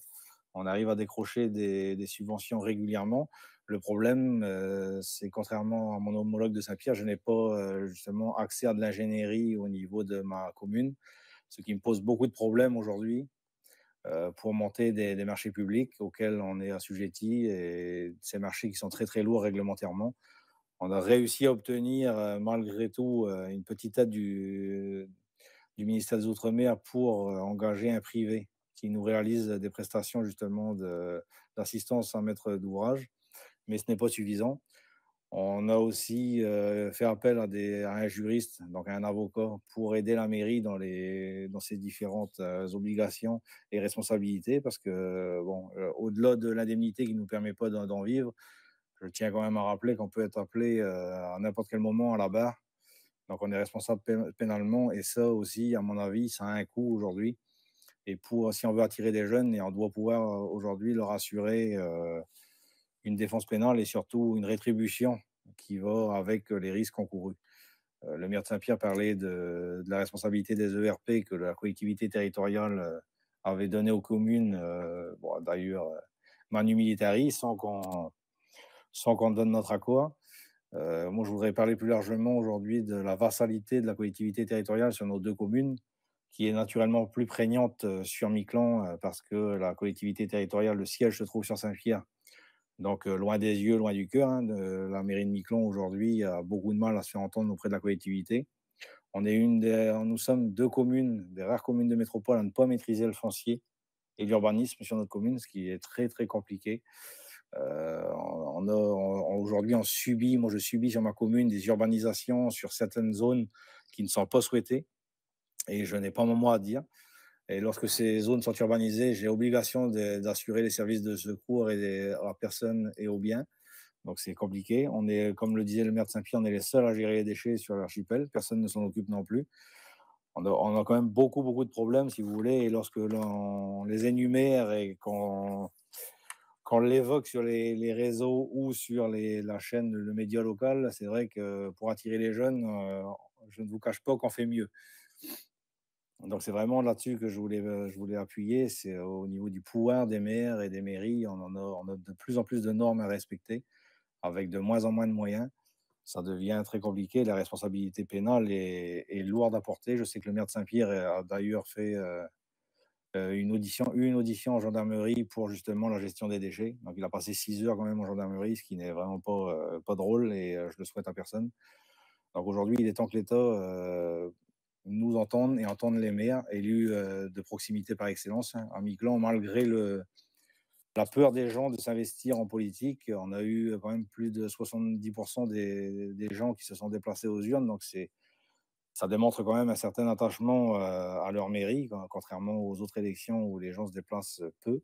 On arrive à décrocher des subventions régulièrement. Le problème, c'est contrairement à mon homologue de Saint-Pierre, je n'ai pas justement accès à de l'ingénierie au niveau de ma commune, ce qui me pose beaucoup de problèmes aujourd'hui pour monter des marchés publics auxquels on est assujetti, et ces marchés qui sont très lourds réglementairement. On a réussi à obtenir malgré tout une petite aide du ministère des Outre-mer pour engager un privé qui nous réalise des prestations justement d'assistance en maître d'ouvrage, mais ce n'est pas suffisant. On a aussi fait appel à un juriste, donc à un avocat, pour aider la mairie dans ses différentes obligations et responsabilités, parce que, bon, au-delà de l'indemnité qui ne nous permet pas d'en vivre, je tiens quand même à rappeler qu'on peut être appelé à n'importe quel moment à la barre. Donc, on est responsable pénalement, et ça aussi, à mon avis, ça a un coût aujourd'hui. Et si on veut attirer des jeunes, et on doit pouvoir aujourd'hui leur assurer une défense pénale et surtout une rétribution qui va avec les risques encourus. Le maire de Saint-Pierre parlait de la responsabilité des ERP que la collectivité territoriale avait donnée aux communes, bon, d'ailleurs, manu militari, sans qu'on donne notre accord. Moi, je voudrais parler plus largement aujourd'hui de la vassalité de la collectivité territoriale sur nos deux communes, qui est naturellement plus prégnante sur Miquelon, parce que la collectivité territoriale, le siège se trouve sur Saint-Pierre. Donc, loin des yeux, loin du cœur, hein, la mairie de Miquelon aujourd'hui a beaucoup de mal à se faire entendre auprès de la collectivité. Nous sommes deux communes, des rares communes de métropole à ne pas maîtriser le foncier et l'urbanisme sur notre commune, ce qui est très compliqué. Aujourd'hui, moi je subis sur ma commune des urbanisations sur certaines zones qui ne sont pas souhaitées, et je n'ai pas mon mot à dire. Et lorsque ces zones sont urbanisées, j'ai obligation d'assurer les services de secours à la personne et aux biens. Donc c'est compliqué. On est, comme le disait le maire de Saint-Pierre, on est les seuls à gérer les déchets sur l'archipel. Personne ne s'en occupe non plus. On a quand même beaucoup de problèmes, si vous voulez. Et lorsque l'on les énumère et qu'on l'évoque sur les réseaux ou sur la chaîne, le média local, c'est vrai que pour attirer les jeunes, je ne vous cache pas qu'on fait mieux. Donc c'est vraiment là-dessus que je voulais appuyer, c'est au niveau du pouvoir des maires et des mairies. On a de plus en plus de normes à respecter, avec de moins en moins de moyens. Ça devient très compliqué. La responsabilité pénale est lourde à porter. Je sais que le maire de Saint-Pierre a d'ailleurs fait une audition en gendarmerie pour justement la gestion des déchets. Donc il a passé 6 heures quand même en gendarmerie, ce qui n'est vraiment pas drôle, et je le souhaite à personne. Donc aujourd'hui, il est temps que l'État nous entendent et entendent les maires, élus de proximité par excellence. À Miquelon, malgré la peur des gens de s'investir en politique, on a eu quand même plus de 70% des gens qui se sont déplacés aux urnes. Donc ça démontre quand même un certain attachement à leur mairie, contrairement aux autres élections où les gens se déplacent peu.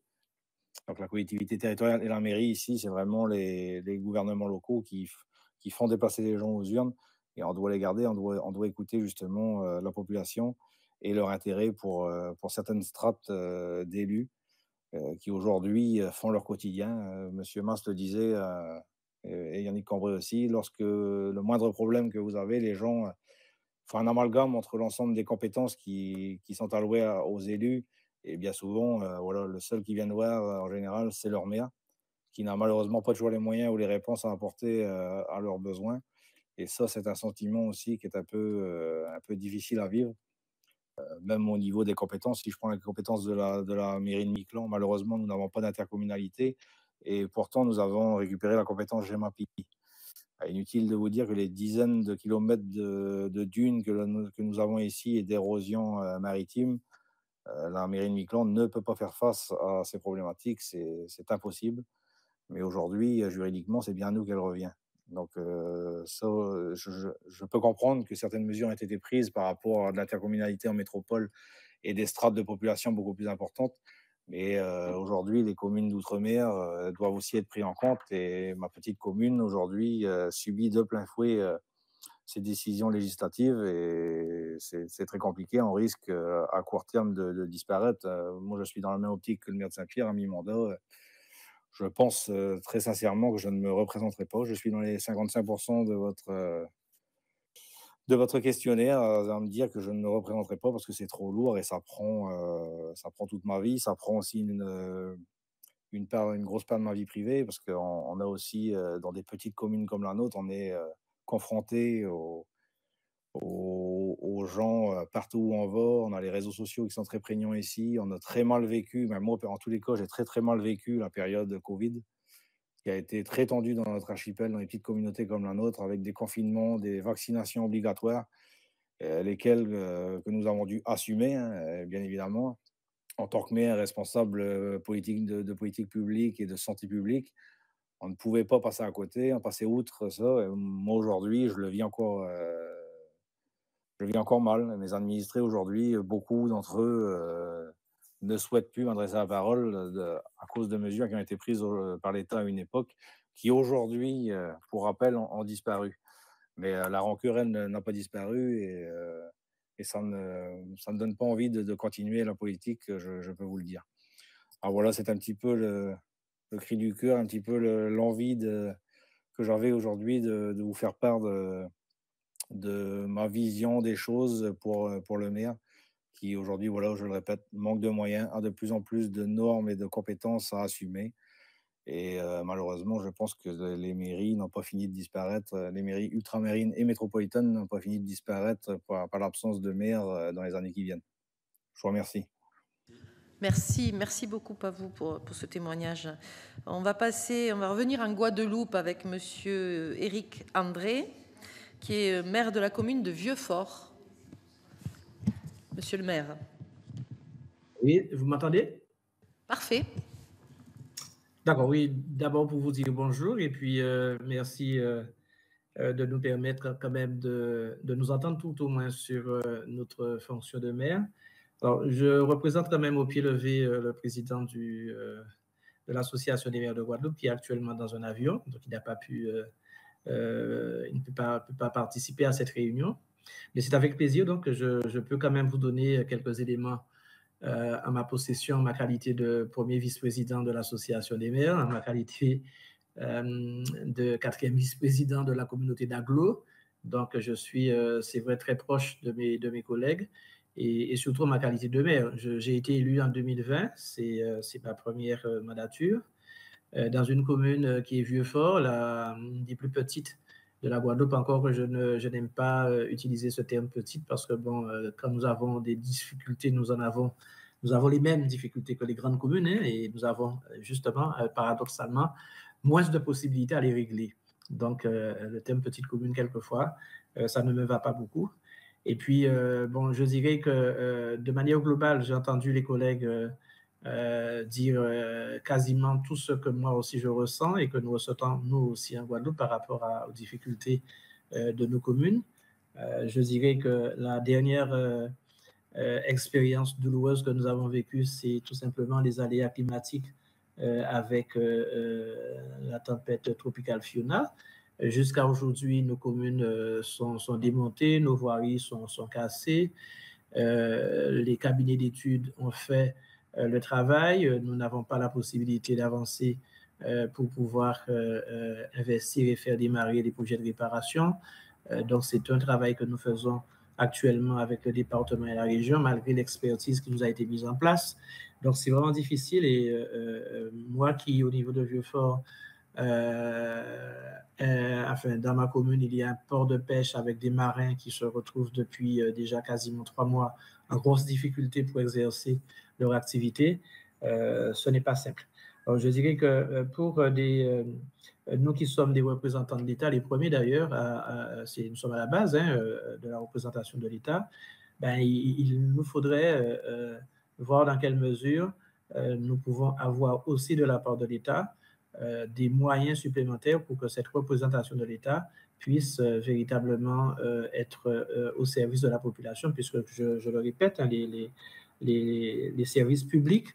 Donc la collectivité territoriale et la mairie ici, c'est vraiment les gouvernements locaux qui font déplacer les gens aux urnes. Et on doit les garder, on doit écouter justement la population et leur intérêt pour certaines strates d'élus qui aujourd'hui font leur quotidien. Monsieur Mas le disait, et Yannick Cambray aussi, lorsque le moindre problème que vous avez, les gens faut un amalgame entre l'ensemble des compétences qui sont allouées aux élus. Et bien souvent, voilà, le seul qui vient de voir, en général, c'est leur maire, qui n'a malheureusement pas toujours les moyens ou les réponses à apporter à leurs besoins. Et ça, c'est un sentiment aussi qui est un peu difficile à vivre, même au niveau des compétences. Si je prends les compétences de la mairie de Miquelon, malheureusement, nous n'avons pas d'intercommunalité et pourtant, nous avons récupéré la compétence GEMAPI. Inutile de vous dire que les dizaines de kilomètres de dunes que nous avons ici et d'érosion maritime, la mairie de Miquelon ne peut pas faire face à ces problématiques, c'est impossible. Mais aujourd'hui, juridiquement, c'est bien à nous qu'elle revient. Donc, ça, je peux comprendre que certaines mesures ont été prises par rapport à de l'intercommunalité en métropole et des strates de population beaucoup plus importantes. Mais aujourd'hui, les communes d'outre-mer doivent aussi être prises en compte. Et ma petite commune, aujourd'hui, subit de plein fouet ces décisions législatives. Et c'est très compliqué. On risque à court terme de disparaître. Moi, je suis dans la même optique que le maire de Saint-Pierre, à mi-mandat. Je pense très sincèrement que je ne me représenterai pas. Je suis dans les 55% de votre questionnaire à me dire que je ne me représenterai pas parce que c'est trop lourd et ça prend toute ma vie. Ça prend aussi une grosse part de ma vie privée parce qu'on a aussi, dans des petites communes comme la nôtre, on est confronté aux gens partout où on va. On a les réseaux sociaux qui sont très prégnants ici. On a très mal vécu, même moi, en tous les cas, j'ai très, très mal vécu la période Covid, qui a été très tendue dans notre archipel, dans les petites communautés comme la nôtre, avec des confinements, des vaccinations obligatoires, lesquelles que nous avons dû assumer, hein, bien évidemment, en tant que maire responsable politique de politique publique et de santé publique. On ne pouvait pas passer à côté, on passait outre ça. Et moi, aujourd'hui, je le vis encore mal. Mes administrés, aujourd'hui, beaucoup d'entre eux ne souhaitent plus m'adresser la parole à cause de mesures qui ont été prises par l'État à une époque, qui aujourd'hui, pour rappel, ont disparu. Mais la rancœur, elle, n'a pas disparu et ça ne donne pas envie de continuer la politique, je peux vous le dire. Alors voilà, c'est un petit peu le cri du cœur, un petit peu l'envie que j'avais aujourd'hui de vous faire part de ma vision des choses pour le maire, qui aujourd'hui, voilà, je le répète, manque de moyens, a de plus en plus de normes et de compétences à assumer. Et malheureusement, je pense que les mairies n'ont pas fini de disparaître. Les mairies ultramarines et métropolitaines n'ont pas fini de disparaître par l'absence de maire dans les années qui viennent. Je vous remercie. Merci beaucoup à vous pour ce témoignage. On va revenir en Guadeloupe avec monsieur Éric André, qui est maire de la commune de Vieux-Fort. Monsieur le maire. Oui, vous m'entendez? Parfait. D'accord, oui. D'abord pour vous dire bonjour et puis merci de nous permettre quand même de nous entendre tout au moins sur notre fonction de maire. Alors, je représente quand même au pied levé le président de l'Association des maires de Guadeloupe qui est actuellement dans un avion, donc il n'a pas pu, il ne peut pas participer à cette réunion. Mais c'est avec plaisir donc que je peux quand même vous donner quelques éléments à ma possession, ma qualité de premier vice-président de l'Association des maires, en ma qualité de quatrième vice-président de la communauté d'Aglo. Donc, je suis, c'est vrai, très proche de mes collègues et surtout ma qualité de maire. J'ai été élu en 2020, c'est ma première mandature, dans une commune qui est Vieux-Fort, une des plus petites de la Guadeloupe. Encore que je n'aime pas utiliser ce terme petite parce que bon, quand nous avons des difficultés, nous avons les mêmes difficultés que les grandes communes, hein, et nous avons justement, paradoxalement, moins de possibilités à les régler. Donc, le terme petite commune, quelquefois, ça ne me va pas beaucoup. Et puis, bon, je dirais que de manière globale, j'ai entendu les collègues dire quasiment tout ce que moi aussi je ressens et que nous ressentons nous aussi en Guadeloupe par rapport aux difficultés de nos communes. Je dirais que la dernière expérience douloureuse que nous avons vécue, c'est tout simplement les aléas climatiques avec la tempête tropicale Fiona. Jusqu'à aujourd'hui, nos communes sont démontées, nos voiries sont cassées, les cabinets d'études ont fait le travail. Nous n'avons pas la possibilité d'avancer pour pouvoir investir et faire démarrer des projets de réparation. Donc, c'est un travail que nous faisons actuellement avec le département et la région, malgré l'expertise qui nous a été mise en place. Donc, c'est vraiment difficile. Et moi qui, au niveau de Vieux-Fort, enfin, dans ma commune, il y a un port de pêche avec des marins qui se retrouvent depuis déjà quasiment 3 mois en grosse difficulté pour exercer leur activité. Ce n'est pas simple. Alors, je dirais que pour nous qui sommes des représentants de l'État, les premiers d'ailleurs, nous sommes à la base de la représentation de l'État, ben, il nous faudrait voir dans quelle mesure nous pouvons avoir aussi de la part de l'État des moyens supplémentaires pour que cette représentation de l'État puisse véritablement être au service de la population, puisque je le répète, hein, les services publics,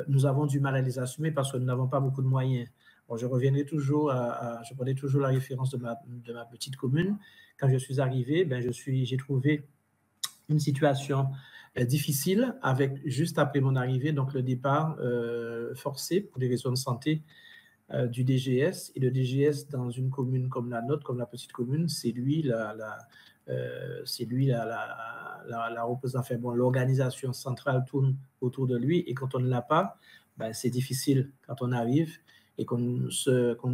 nous avons du mal à les assumer parce que nous n'avons pas beaucoup de moyens. Bon, je reviendrai toujours je prenais toujours la référence de ma petite commune. Quand je suis arrivé, ben, j'ai trouvé une situation difficile avec, juste après mon arrivée, donc le départ forcé pour des raisons de santé du DGS. Et le DGS dans une commune comme la nôtre, comme la petite commune, c'est lui la représentation. Enfin, bon, l'organisation centrale tourne autour de lui, et quand on ne l'a pas, ben, c'est difficile quand on arrive et qu'on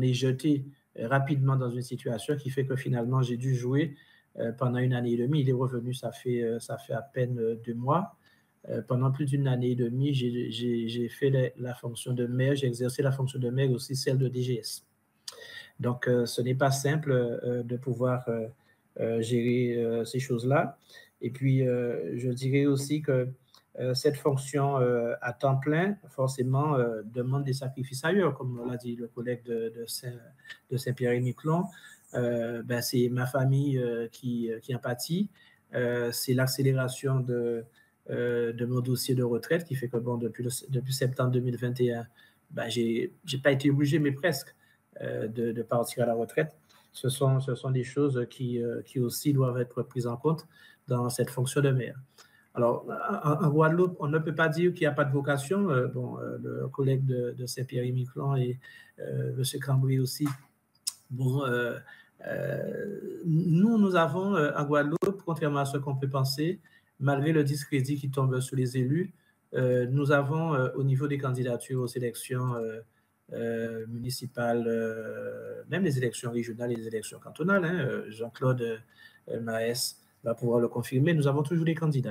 est jeté rapidement dans une situation qui fait que finalement j'ai dû jouer pendant 1 année et demie. Il est revenu, ça fait à peine 2 mois. Pendant plus d'1 année et demie, j'ai fait la fonction de maire, j'ai exercé la fonction de maire, aussi celle de DGS. Donc, ce n'est pas simple de pouvoir gérer ces choses-là. Et puis, je dirais aussi que cette fonction à temps plein, forcément, demande des sacrifices ailleurs, comme l'a dit le collègue de Saint-Pierre-et-Miquelon. Ben, c'est ma famille qui en pâtit. C'est l'accélération de mon dossier de retraite qui fait que, bon, depuis septembre 2021, ben, j'ai pas été obligé, mais presque, de partir à la retraite. Ce sont des choses qui aussi doivent être prises en compte dans cette fonction de maire. Alors, en Guadeloupe, on ne peut pas dire qu'il n'y a pas de vocation. Le collègue de Saint-Pierre-et-Miquelon et M. Cambry aussi. Bon, nous avons en Guadeloupe, contrairement à ce qu'on peut penser, malgré le discrédit qui tombe sur les élus, nous avons au niveau des candidatures aux élections municipales, même les élections régionales et les élections cantonales, hein, Jean-Claude Maes va pouvoir le confirmer, nous avons toujours des candidats.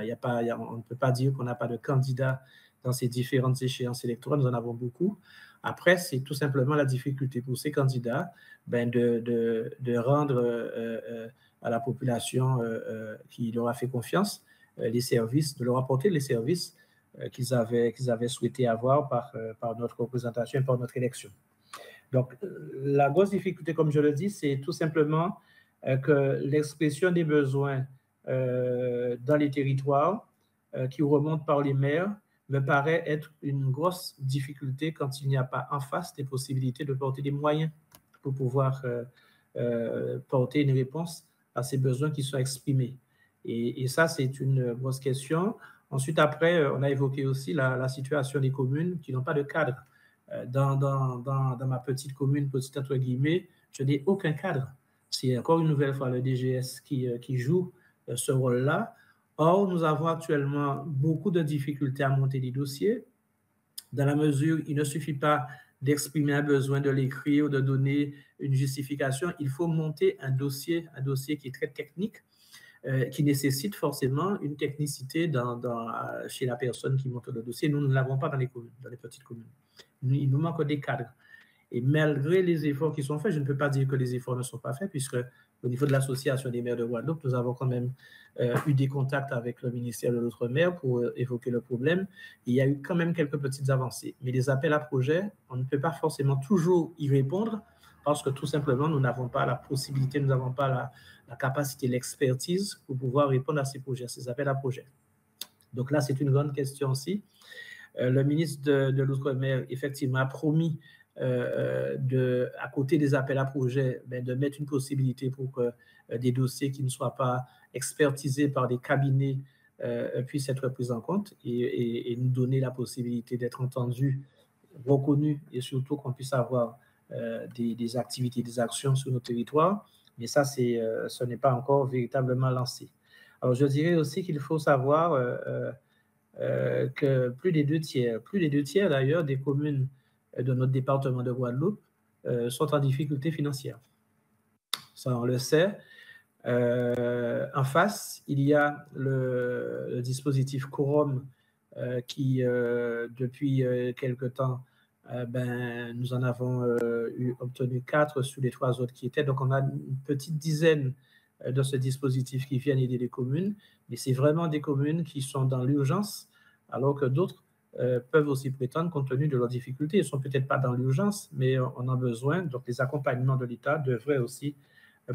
On ne peut pas dire qu'on n'a pas de candidats dans ces différentes échéances électorales, nous en avons beaucoup. Après, c'est tout simplement la difficulté pour ces candidats de rendre à la population qui leur a fait confiance les services, de leur apporter les services qu'ils avaient souhaité avoir par notre représentation et par notre élection. Donc, la grosse difficulté, comme je le dis, c'est tout simplement que l'expression des besoins dans les territoires qui remontent par les maires me paraît être une grosse difficulté quand il n'y a pas en face des possibilités de porter des moyens pour pouvoir porter une réponse à ces besoins qui sont exprimés. Et ça, c'est une grosse question. Ensuite, après, on a évoqué aussi la situation des communes qui n'ont pas de cadre. Dans ma petite commune, petite entre guillemets, je n'ai aucun cadre. C'est encore une nouvelle fois le DGS qui joue ce rôle-là. Or, nous avons actuellement beaucoup de difficultés à monter des dossiers, dans la mesure où il ne suffit pas d'exprimer un besoin, de l'écrire ou de donner une justification. Il faut monter un dossier qui est très technique, qui nécessite forcément une technicité chez la personne qui monte le dossier. Nous ne l'avons pas dans les communes, dans les petites communes. Il nous manque des cadres. Et malgré les efforts qui sont faits, je ne peux pas dire que les efforts ne sont pas faits, puisque au niveau de l'Association des maires de Guadeloupe, nous avons quand même eu des contacts avec le ministère de l'Outre-mer pour évoquer le problème. Il y a eu quand même quelques petites avancées. Mais les appels à projets, on ne peut pas forcément toujours y répondre parce que tout simplement, nous n'avons pas la possibilité, nous n'avons pas la capacité, l'expertise pour pouvoir répondre à ces projets, à ces appels à projets. Donc là, c'est une grande question aussi. Le ministre de l'Outre-mer, effectivement, a promis à côté des appels à projets, de mettre une possibilité pour que des dossiers qui ne soient pas expertisés par des cabinets puissent être pris en compte et nous donner la possibilité d'être entendus, reconnus et surtout qu'on puisse avoir des activités, des actions sur nos territoires. Mais ça, ce n'est pas encore véritablement lancé. Alors, je dirais aussi qu'il faut savoir que plus des deux tiers d'ailleurs des communes de notre département de Guadeloupe sont en difficulté financière. Ça, on le sait. En face, il y a le dispositif Quorum qui, depuis quelque temps, nous en avons obtenu 4 sur les 3 autres qui étaient. Donc, on a une petite dizaine de ce dispositif qui viennent aider les communes, mais c'est vraiment des communes qui sont dans l'urgence, alors que d'autres peuvent aussi prétendre, compte tenu de leurs difficultés, ils ne sont peut-être pas dans l'urgence, mais on a besoin. Donc, les accompagnements de l'État devraient aussi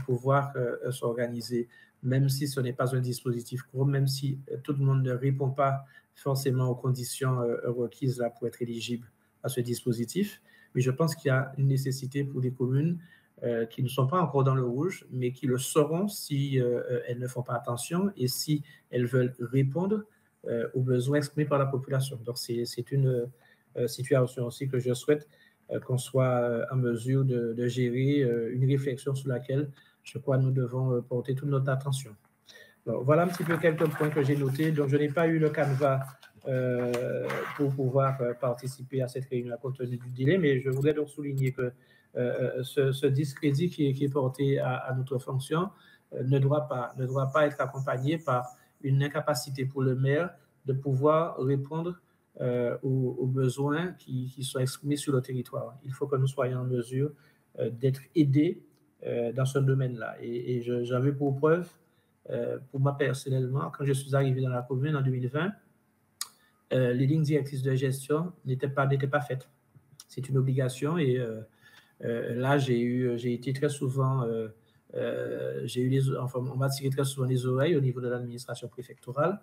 pouvoir s'organiser, même si ce n'est pas un dispositif court, même si tout le monde ne répond pas forcément aux conditions requises là, pour être éligible à ce dispositif. Mais je pense qu'il y a une nécessité pour des communes qui ne sont pas encore dans le rouge, mais qui le seront si elles ne font pas attention et si elles veulent répondre aux besoins exprimés par la population. Donc, c'est une situation aussi que je souhaite qu'on soit en mesure de gérer, une réflexion sur laquelle je crois nous devons porter toute notre attention. Alors, voilà un petit peu quelques points que j'ai notés. Donc, je n'ai pas eu le canevas pour pouvoir participer à cette réunion à compte tenu du délai, mais je voudrais donc souligner que ce discrédit qui est porté à notre fonction ne doit pas être accompagné par une incapacité pour le maire de pouvoir répondre aux besoins qui sont exprimés sur le territoire. Il faut que nous soyons en mesure d'être aidés dans ce domaine-là. Et j'avais pour preuve, pour moi personnellement, quand je suis arrivé dans la commune en 2020, les lignes directrices de gestion n'étaient pas faites. C'est une obligation et là, j'ai été très souvent, on m'a tiré très souvent les oreilles au niveau de l'administration préfectorale,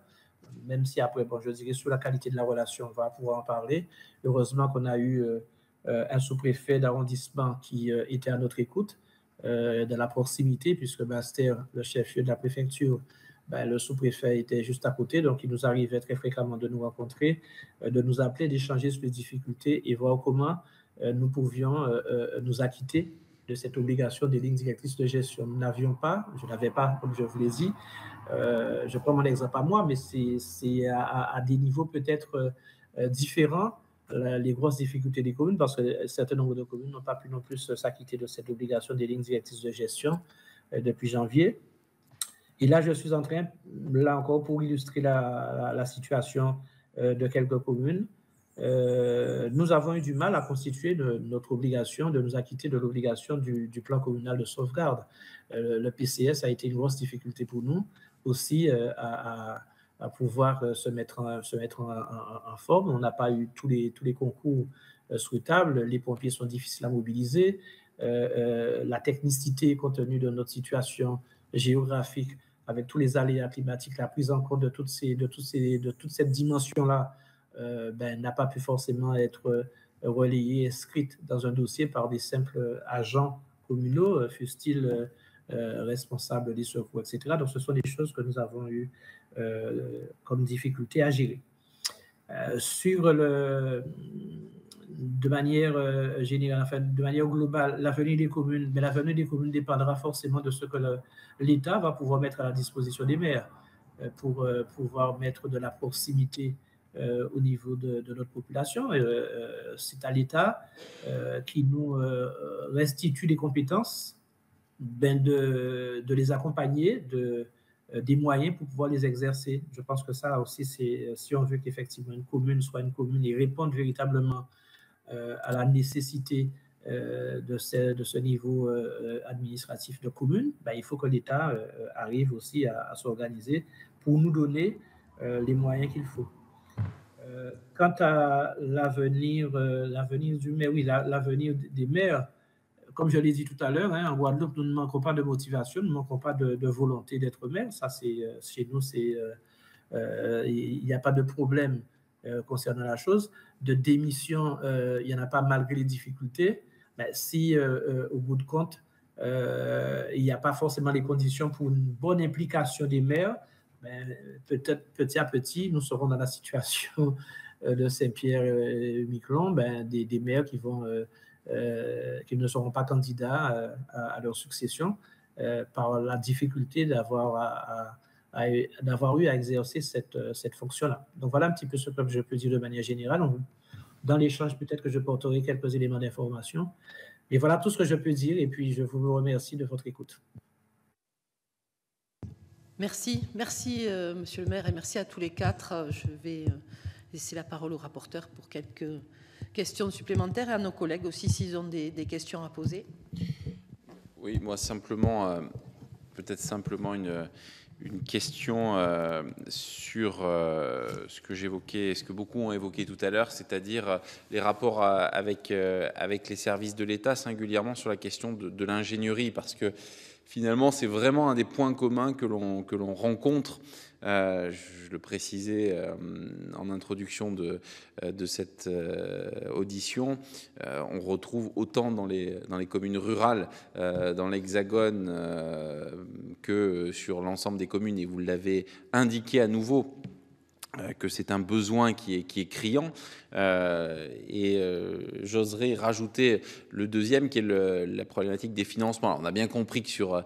même si après, bon, je dirais sur la qualité de la relation, on va pouvoir en parler. Heureusement qu'on a eu un sous-préfet d'arrondissement qui était à notre écoute, de la proximité, puisque Basse-Terre, le chef-lieu de la préfecture, le sous-préfet était juste à côté, donc il nous arrivait très fréquemment de nous rencontrer, de nous appeler, d'échanger sur les difficultés et voir comment nous pouvions nous acquitter de cette obligation des lignes directrices de gestion. Je n'avais pas, comme je vous l'ai dit. Je prends mon exemple à moi, mais c'est à des niveaux peut-être différents les grosses difficultés des communes, parce que un certain nombre de communes n'ont pas pu non plus s'acquitter de cette obligation des lignes directrices de gestion depuis janvier. Et là, je suis en train, là encore, pour illustrer la situation de quelques communes, nous avons eu du mal à constituer notre obligation, de nous acquitter de l'obligation du plan communal de sauvegarde. Le PCS a été une grosse difficulté pour nous aussi à pouvoir se mettre en forme. On n'a pas eu tous les concours souhaitables. Les pompiers sont difficiles à mobiliser. La technicité, compte tenu de notre situation géographique, avec tous les aléas climatiques, la prise en compte de toute cette dimension-là, n'a pas pu forcément être relayée, inscrite dans un dossier par des simples agents communaux, fussent-ils responsables des secours, etc. Donc, ce sont des choses que nous avons eu comme difficulté à gérer. De manière générale, enfin, de manière globale, l'avenir des communes, mais l'avenir des communes dépendra forcément de ce que l'État va pouvoir mettre à la disposition des maires pour pouvoir mettre de la proximité au niveau de notre population. C'est à l'État qui nous restitue des compétences, de les accompagner, des moyens pour pouvoir les exercer. Je pense que ça aussi, c'est si on veut qu'effectivement une commune soit une commune et réponde véritablement à la nécessité de ce niveau administratif de commune, il faut que l'État arrive aussi à s'organiser pour nous donner les moyens qu'il faut. Quant à l'avenir du maire, oui, l'avenir des maires, comme je l'ai dit tout à l'heure, en Guadeloupe, nous ne manquons pas de motivation, nous ne manquons pas de volonté d'être maire. Ça, chez nous, il n'y a pas de problème concernant la chose. De démission, il n'y en a pas malgré les difficultés. Mais si, au bout de compte, il n'y a pas forcément les conditions pour une bonne implication des maires, peut-être petit à petit, nous serons dans la situation de Saint-Pierre-et-Miquelon, des maires qui ne seront pas candidats à leur succession par la difficulté d'avoir d'avoir eu à exercer cette fonction-là. Donc, voilà un petit peu ce que je peux dire de manière générale. Dans l'échange, peut-être que je porterai quelques éléments d'information. Et voilà tout ce que je peux dire. Et puis, je vous remercie de votre écoute. Merci, monsieur le maire, et merci à tous les quatre. Je vais laisser la parole au rapporteur pour quelques questions supplémentaires et à nos collègues aussi s'ils ont des questions à poser. Oui, moi simplement, peut-être simplement une question sur ce que j'évoquais, ce que beaucoup ont évoqué tout à l'heure, c'est-à-dire les rapports avec les services de l'État, singulièrement sur la question de l'ingénierie, parce que finalement, c'est vraiment un des points communs que l'on rencontre. Je le précisais en introduction de cette audition. On retrouve autant dans les communes rurales, dans l'Hexagone, que sur l'ensemble des communes. Et vous l'avez indiqué à nouveau, que c'est un besoin qui est criant. J'oserais rajouter le deuxième, qui est la problématique des financements. Alors, on a bien compris que sur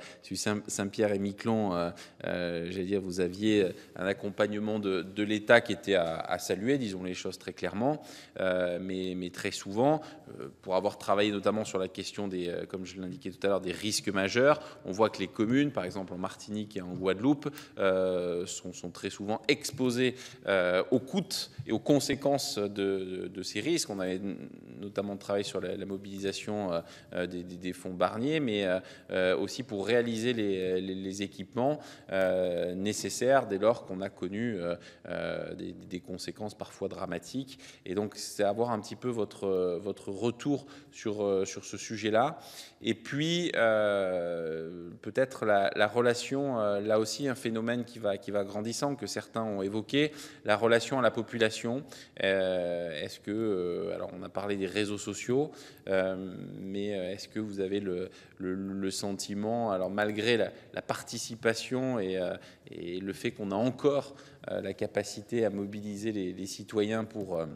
Saint-Pierre-et-Miquelon, j'allais dire, vous aviez un accompagnement de l'État qui était à saluer, disons les choses très clairement, mais très souvent, pour avoir travaillé notamment sur la question comme je l'indiquais tout à l'heure, des risques majeurs, on voit que les communes, par exemple en Martinique et en Guadeloupe, sont très souvent exposées aux coûts et aux conséquences de ces risques. On avait notamment travaillé sur la mobilisation des fonds Barnier, mais aussi pour réaliser les équipements nécessaires dès lors qu'on a connu des conséquences parfois dramatiques. Et donc, c'est avoir un petit peu votre retour sur ce sujet-là. Et puis, peut-être la relation, là aussi, un phénomène qui va grandissant, que certains ont évoqué, la relation à la population. Est-ce que, alors on a parlé des réseaux sociaux, mais est-ce que vous avez le sentiment, alors malgré la participation et le fait qu'on a encore la capacité à mobiliser les citoyens pour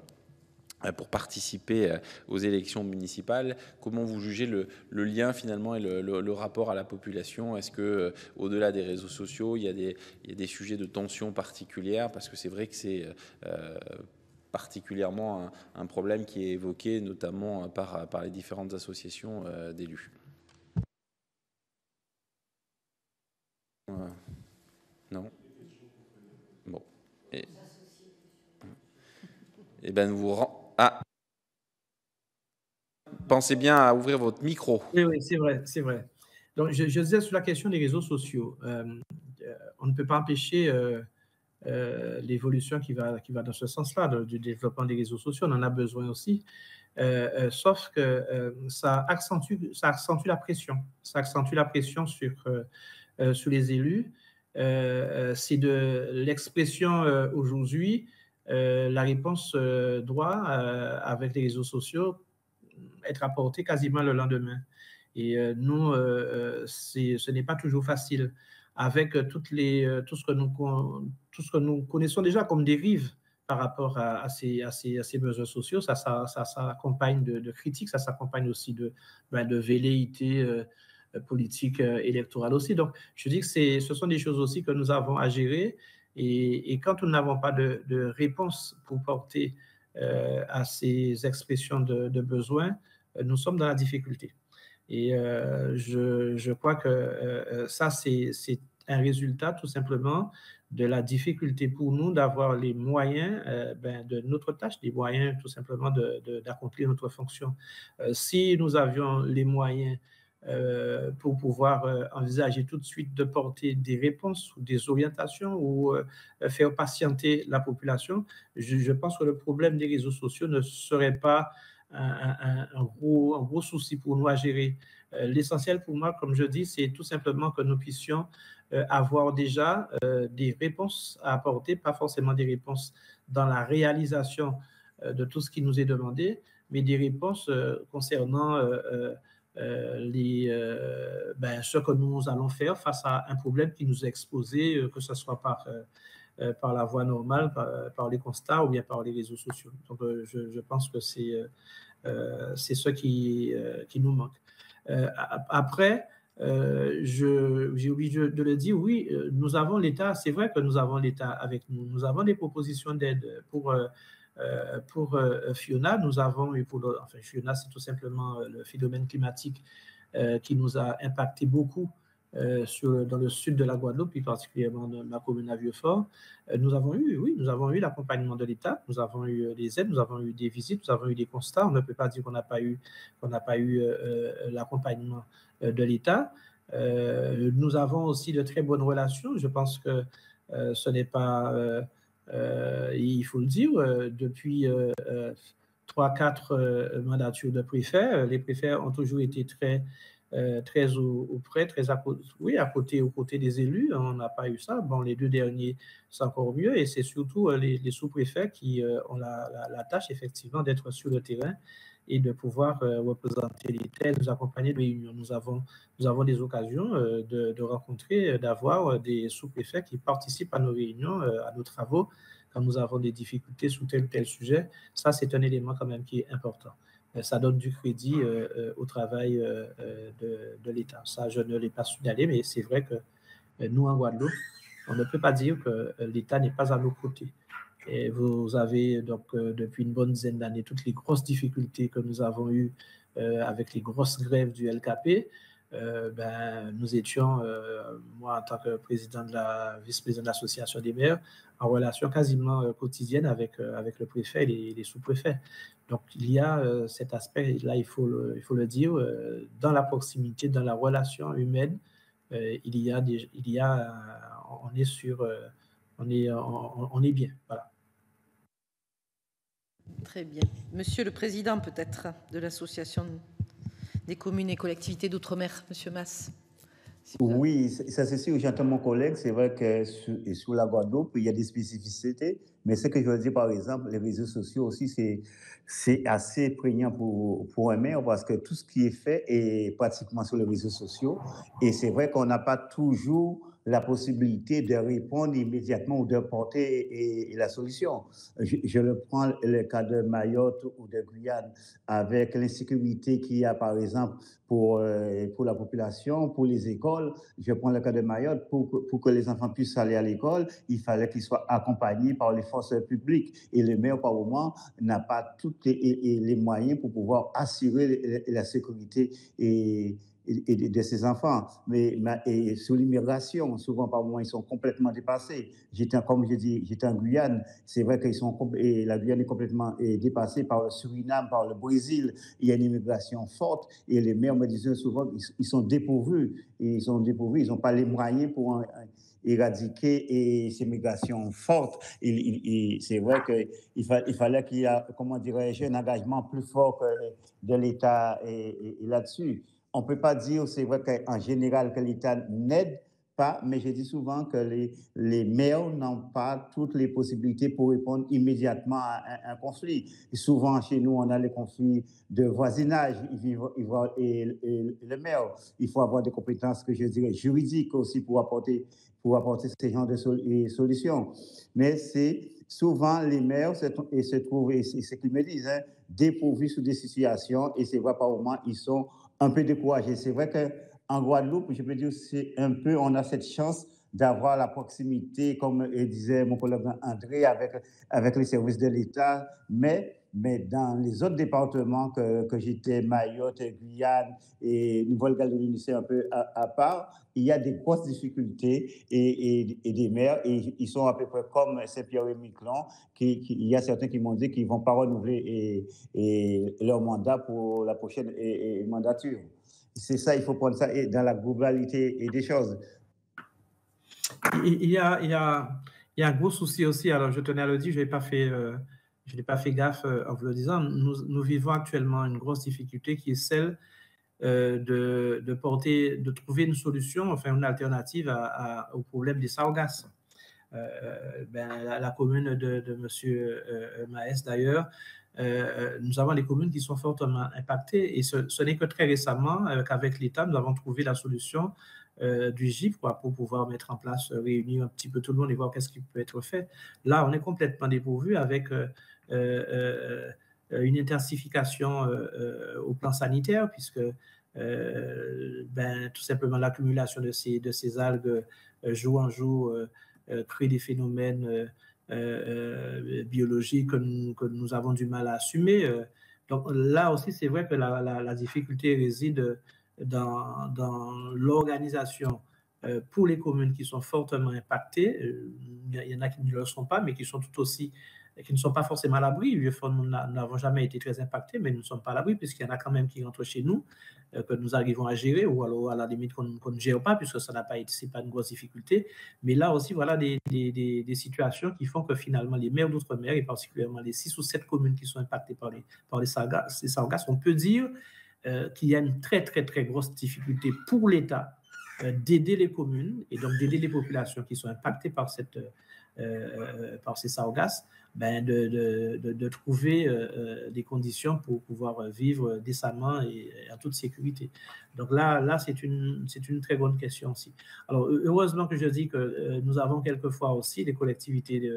participer aux élections municipales, comment vous jugez le lien finalement et le rapport à la population? Est-ce que, au-delà des réseaux sociaux, il y a des sujets de tension particulière? Parce que c'est vrai que c'est particulièrement un problème qui est évoqué notamment par les différentes associations d'élus. Non? Bon. Et ben nous vous pensez bien à ouvrir votre micro. Oui, c'est vrai, c'est vrai. Donc, je disais sur la question des réseaux sociaux, on ne peut pas empêcher l'évolution qui va dans ce sens-là, du développement des réseaux sociaux. On en a besoin aussi, sauf que ça accentue la pression. Ça accentue la pression sur les élus. C'est de l'expression aujourd'hui. La réponse doit, avec les réseaux sociaux, être apportée quasiment le lendemain. Et nous, ce n'est pas toujours facile. Avec tout ce que nous connaissons déjà comme dérive par rapport à ces besoins sociaux, ça s'accompagne de critiques, ça s'accompagne aussi de velléités politiques électorales aussi. Donc, je dis que ce sont des choses aussi que nous avons à gérer. Et quand nous n'avons pas de réponse pour porter à ces expressions de besoins, nous sommes dans la difficulté. Et je crois que ça, c'est un résultat tout simplement de la difficulté pour nous d'avoir les moyens de notre tâche, les moyens tout simplement d'accomplir notre fonction. Si nous avions les moyens pour pouvoir envisager tout de suite de porter des réponses ou des orientations ou faire patienter la population, je pense que le problème des réseaux sociaux ne serait pas un gros souci pour nous à gérer. L'essentiel pour moi, comme je dis, c'est tout simplement que nous puissions avoir déjà des réponses à apporter, pas forcément des réponses dans la réalisation de tout ce qui nous est demandé, mais des réponses concernant ce que nous allons faire face à un problème qui nous est exposé, que ce soit par la voie normale, par les constats ou bien par les réseaux sociaux. Donc, je pense que c'est ce qui nous manque. Après, j'ai oublié de le dire, oui, nous avons l'État, c'est vrai que nous avons l'État avec nous. Nous avons des propositions d'aide pour Fiona. Nous avons eu enfin, Fiona, c'est tout simplement le phénomène climatique qui nous a impacté beaucoup dans le sud de la Guadeloupe, plus particulièrement dans ma commune à Vieux-Fort. Nous avons eu l'accompagnement de l'État, nous avons eu des aides, nous avons eu des visites, nous avons eu des constats. On ne peut pas dire qu'on n'a pas eu l'accompagnement de l'État. Nous avons aussi de très bonnes relations. Je pense que ce n'est pas, il faut le dire, depuis 3-4 mandatures de préfets, les préfets ont toujours été très auprès, aux côtés des élus. On n'a pas eu ça. Bon, les 2 derniers, c'est encore mieux. Et c'est surtout les sous-préfets qui ont la tâche, effectivement, d'être sur le terrain et de pouvoir représenter l'État, nous accompagner de réunions. Nous avons des occasions de rencontrer, d'avoir des sous-préfets qui participent à nos réunions, à nos travaux, quand nous avons des difficultés sur tel ou tel sujet. Ça, c'est un élément quand même qui est important. Ça donne du crédit au travail de l'État. Ça, je ne l'ai pas signalé, mais c'est vrai que nous, en Guadeloupe, on ne peut pas dire que l'État n'est pas à nos côtés. Et vous avez donc, depuis une bonne dizaine d'années, toutes les grosses difficultés que nous avons eues avec les grosses grèves du LKP. Nous étions, moi en tant que vice-président de l'association des maires, en relation quasiment quotidienne avec le préfet et les sous-préfets. Donc il y a cet aspect-là, il faut le dire, dans la proximité, dans la relation humaine, on est bien. Voilà. Très bien. Monsieur le Président, peut-être, de l'Association des communes et collectivités d'outre-mer, Monsieur Mas. Oui, ça c'est sûr, j'entends mon collègue, c'est vrai que sous la Guadeloupe, il y a des spécificités, mais ce que je veux dire, par exemple, les réseaux sociaux aussi, c'est assez prégnant pour un maire parce que tout ce qui est fait est pratiquement sur les réseaux sociaux et c'est vrai qu'on n'a pas toujours la possibilité de répondre immédiatement ou de porter la solution. Je le prends le cas de Mayotte ou de Guyane avec l'insécurité qu'il y a, par exemple, pour la population, pour les écoles. Je prends le cas de Mayotte, pour que les enfants puissent aller à l'école, il fallait qu'ils soient accompagnés par les forces publiques. Et le maire, par moment, n'a pas tous les moyens pour pouvoir assurer la sécurité de ses enfants. Et sur l'immigration, souvent par moment, ils sont complètement dépassés. Comme je dis, j'étais en Guyane, c'est vrai que la Guyane est complètement dépassée par le Suriname, par le Brésil. Il y a une immigration forte et les maires me disaient souvent qu'ils sont dépourvus. Ils n'ont pas les moyens pour éradiquer ces migrations fortes. C'est vrai qu'il fallait qu'il y ait, comment dirais-je, un engagement plus fort de l'État là-dessus. On ne peut pas dire, c'est vrai qu'en général, que l'État n'aide pas, mais je dis souvent que les maires n'ont pas toutes les possibilités pour répondre immédiatement à un conflit. Et souvent, chez nous, on a les conflits de voisinage et le maire. Il faut avoir des compétences, que je dirais, juridiques aussi pour apporter ce genre de solutions. Mais c'est souvent les maires se trouvent, et c'est ce qu'ils me disent, dépourvus sur des situations, et c'est vrai, par moments, ils sont un peu découragés. C'est vrai qu'en Guadeloupe, je peux dire, on a cette chance d'avoir la proximité, comme disait mon collègue André, avec les services de l'État, mais dans les autres départements que j'étais, Mayotte, Guyane et Nouvelle-Calédonie, c'est un peu à part, il y a des grosses difficultés et des maires, et ils sont à peu près comme Saint-Pierre-et-Miquelon, il y a certains qui m'ont dit qu'ils ne vont pas renouveler leur mandat pour la prochaine mandature. C'est ça, il faut prendre ça dans la globalité des choses. Il y a un gros souci aussi, alors je tenais à le dire, je n'ai pas fait gaffe en vous le disant. Nous vivons actuellement une grosse difficulté qui est celle de trouver une solution, enfin une alternative au problème des sargasses. La commune de M. Maes, d'ailleurs, nous avons des communes qui sont fortement impactées et ce n'est que très récemment qu'avec l'État, nous avons trouvé la solution du GIP pour pouvoir mettre en place, réunir un petit peu tout le monde et voir qu'est-ce qui peut être fait. Là, on est complètement dépourvu avec une intensification au plan sanitaire puisque tout simplement l'accumulation de ces algues jour en jour crée des phénomènes biologiques que nous avons du mal à assumer. Donc là aussi, c'est vrai que la difficulté réside dans l'organisation pour les communes qui sont fortement impactées. Il y en a qui ne le sont pas, mais qui sont tout aussi, qui ne sont pas forcément à l'abri. Nous n'avons jamais été très impactés, mais nous ne sommes pas à l'abri, puisqu'il y en a quand même qui rentrent chez nous, que nous arrivons à gérer, ou alors à la limite qu'on ne gère pas, puisque ça n'a pas été, c'est pas une grosse difficulté. Mais là aussi, voilà des situations qui font que finalement les maires d'outre-mer, et particulièrement les 6 ou 7 communes qui sont impactées par les sargasses, on peut dire qu'il y a une très, très, très grosse difficulté pour l'État d'aider les communes et donc d'aider les populations qui sont impactées par ces sargasses, de trouver des conditions pour pouvoir vivre décemment et en toute sécurité. Donc là c'est une très bonne question aussi. Alors, heureusement que je dis que nous avons quelquefois aussi les collectivités,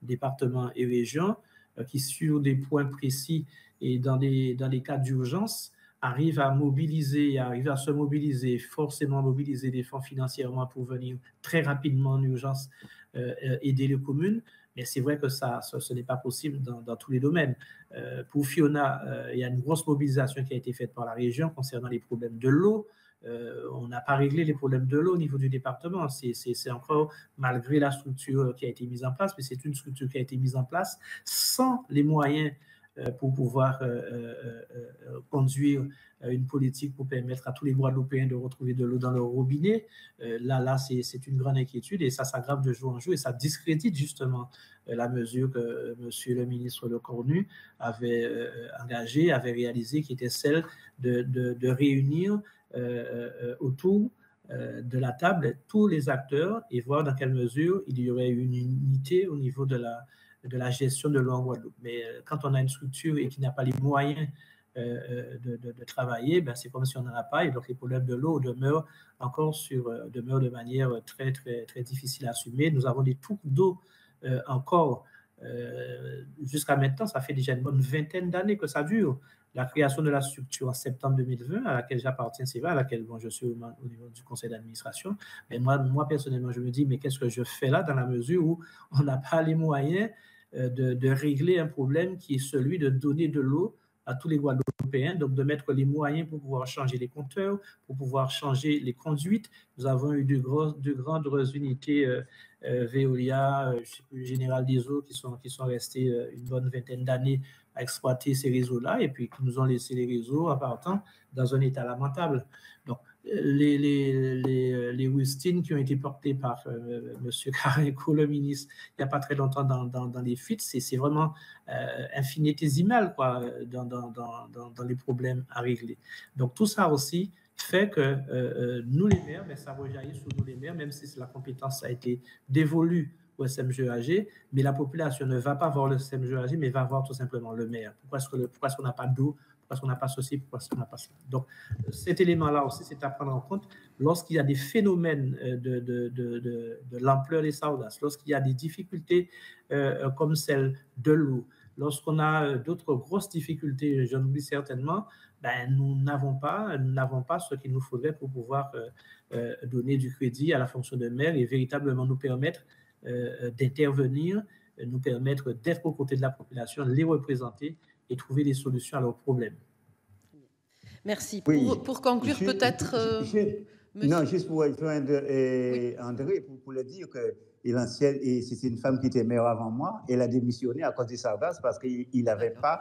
départements et régions qui, sur des points précis et dans des cas d'urgence, arrive à se mobiliser, forcément mobiliser des fonds financièrement pour venir très rapidement en urgence aider les communes. Mais c'est vrai que ce n'est pas possible dans tous les domaines. Pour Fiona, il y a une grosse mobilisation qui a été faite par la région concernant les problèmes de l'eau. On n'a pas réglé les problèmes de l'eau au niveau du département. C'est encore, malgré la structure qui a été mise en place, mais c'est une structure qui a été mise en place sans les moyens pour pouvoir conduire une politique pour permettre à tous les Guadeloupéens de retrouver de l'eau dans leur robinet. Là, c'est une grande inquiétude et ça s'aggrave de jour en jour et ça discrédite justement la mesure que monsieur le ministre Lecornu avait engagée, avait réalisée, qui était celle de réunir autour de la table tous les acteurs et voir dans quelle mesure il y aurait une unité au niveau de la gestion de l'eau en Guadeloupe. Mais quand on a une structure et qui n'a pas les moyens de travailler, c'est comme si on n'en a pas. Et donc, les problèmes de l'eau demeurent de manière très, très, très difficile à assumer. Nous avons des touques d'eau encore. Jusqu'à maintenant, ça fait déjà une bonne vingtaine d'années que ça dure. La création de la structure en septembre 2020, à laquelle j'appartiens, c'est vrai, à laquelle je suis au niveau du conseil d'administration. Mais moi, personnellement, je me dis, mais qu'est-ce que je fais là dans la mesure où on n'a pas les moyens de régler un problème qui est celui de donner de l'eau à tous les Guadeloupéens, donc de mettre les moyens pour pouvoir changer les compteurs, pour pouvoir changer les conduites. Nous avons eu de grandes unités Veolia, Général des Eaux, qui sont restés une bonne vingtaine d'années à exploiter ces réseaux-là et puis qui nous ont laissé les réseaux en partant dans un état lamentable. Donc, les rustines qui ont été portées par M. Carenco, le ministre, il n'y a pas très longtemps dans les fuites, c'est vraiment infinitésimal dans les problèmes à régler. Donc, tout ça aussi fait que nous, les maires, ça rejaillit sur nous, les maires, même si la compétence a été dévolue au SMGAG, mais la population ne va pas voir le SMGAG, mais va voir tout simplement le maire. Pourquoi est-ce qu'on n'a pas d'eau? Pourquoi est-ce qu'on n'a pas ceci? Pourquoi est-ce qu'on n'a pas cela? Donc, cet élément-là aussi, c'est à prendre en compte lorsqu'il y a des phénomènes de l'ampleur des sargasses, lorsqu'il y a des difficultés comme celle de l'eau, lorsqu'on a d'autres grosses difficultés, j'en oublie certainement, nous n'avons pas ce qu'il nous faudrait pour pouvoir donner du crédit à la fonction de maire et véritablement nous permettre d'intervenir, nous permettre d'être aux côtés de la population, les représenter et trouver des solutions à leurs problèmes. Merci. Oui. Pour conclure, peut-être... Non, juste pour rejoindre André, pour le dire que c'est une femme qui était maire avant moi. Elle a démissionné à cause des sargasses parce qu'il n'avait pas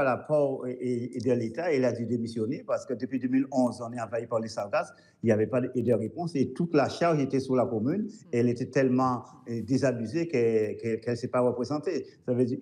l'apport de l'État. Elle a dû démissionner parce que depuis 2011, on est envahi par les sargasses. Il n'y avait pas de réponse et toute la charge était sur la commune. Elle était tellement désabusée qu'elle ne s'est pas représentée.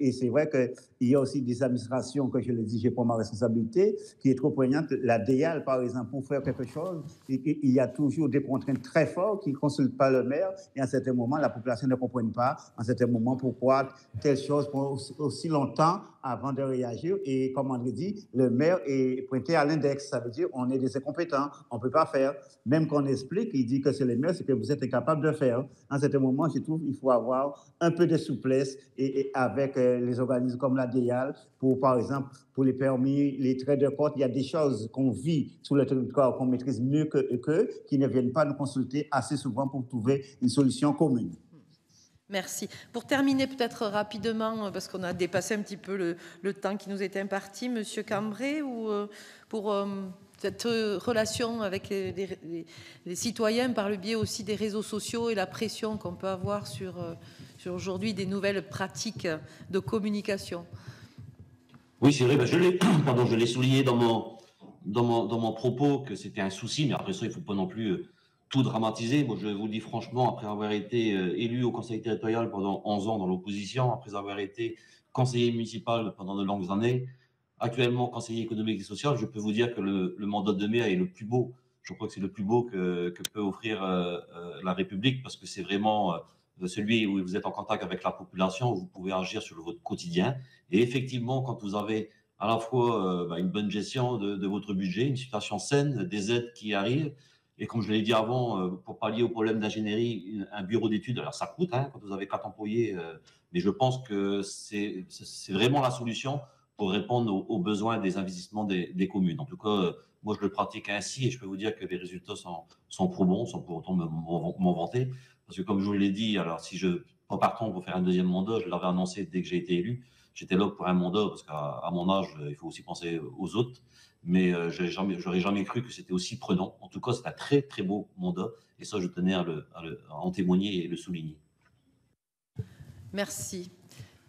Et c'est vrai qu'il y a aussi des administrations, que je le dis, j'ai pas ma responsabilité, qui est trop prégnante. La DEAL, par exemple, pour faire quelque chose, il y a toujours des contraintes très fortes qui ne consultent pas le maire et à un certain moment, la population ne comprend pas, à un certain moment, pourquoi telle chose prend aussi longtemps avant de réagir. Et comme on le dit, le maire est pointé à l'index. Ça veut dire qu'on est des incompétents, on ne peut pas faire. Même qu'on explique, il dit que c'est le maire, c'est que vous êtes incapable de faire. En ce moment, je trouve qu'il faut avoir un peu de souplesse et avec les organismes comme la DEAL, pour, par exemple, pour les permis, les traits de côte, il y a des choses qu'on vit sur le territoire, qu'on maîtrise mieux qu'eux, qui ne viennent pas nous consulter assez souvent pour trouver une solution commune. Merci. Pour terminer peut-être rapidement, parce qu'on a dépassé un petit peu le temps qui nous était imparti, Monsieur Cambray, ou pour cette relation avec les citoyens par le biais aussi des réseaux sociaux et la pression qu'on peut avoir sur aujourd'hui des nouvelles pratiques de communication. Oui, c'est vrai, je l'ai souligné dans mon propos que c'était un souci, mais après ça, il ne faut pas non plus tout dramatiser. Moi, je vous le dis franchement, après avoir été élu au conseil territorial pendant 11 ans dans l'opposition, après avoir été conseiller municipal pendant de longues années, actuellement conseiller économique et social, je peux vous dire que le mandat de maire est le plus beau. Je crois que c'est le plus beau que peut offrir la République, parce que c'est vraiment celui où vous êtes en contact avec la population, où vous pouvez agir sur votre quotidien. Et effectivement, quand vous avez à la fois une bonne gestion de votre budget, une situation saine, des aides qui arrivent, et comme je l'ai dit avant, pour pallier au problème d'ingénierie, un bureau d'études, alors ça coûte quand vous avez 4 employés, mais je pense que c'est vraiment la solution pour répondre aux besoins des investissements des communes. En tout cas, moi je le pratique ainsi et je peux vous dire que les résultats sont probants, sans pour autant m'en vanter. Parce que comme je vous l'ai dit, alors si je pas partant pour faire un deuxième mandat, je l'avais annoncé dès que j'ai été élu, j'étais là pour un mandat parce qu'à mon âge, il faut aussi penser aux autres. Mais j'aurais jamais cru que c'était aussi prenant. En tout cas, c'est un très, très beau mandat. Et ça, je tenais à en témoigner et le souligner. Merci.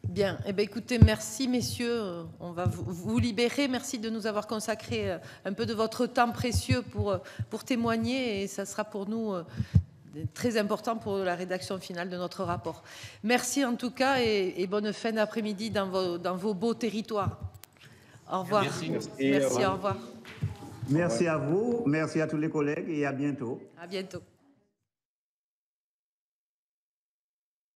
Bien. Eh bien, écoutez, merci, messieurs. On va vous libérer. Merci de nous avoir consacré un peu de votre temps précieux pour témoigner. Et ça sera pour nous très important pour la rédaction finale de notre rapport. Merci en tout cas et bonne fin d'après-midi dans vos beaux territoires. Au revoir. Merci, au revoir. Merci à vous, merci à tous les collègues et à bientôt. À bientôt.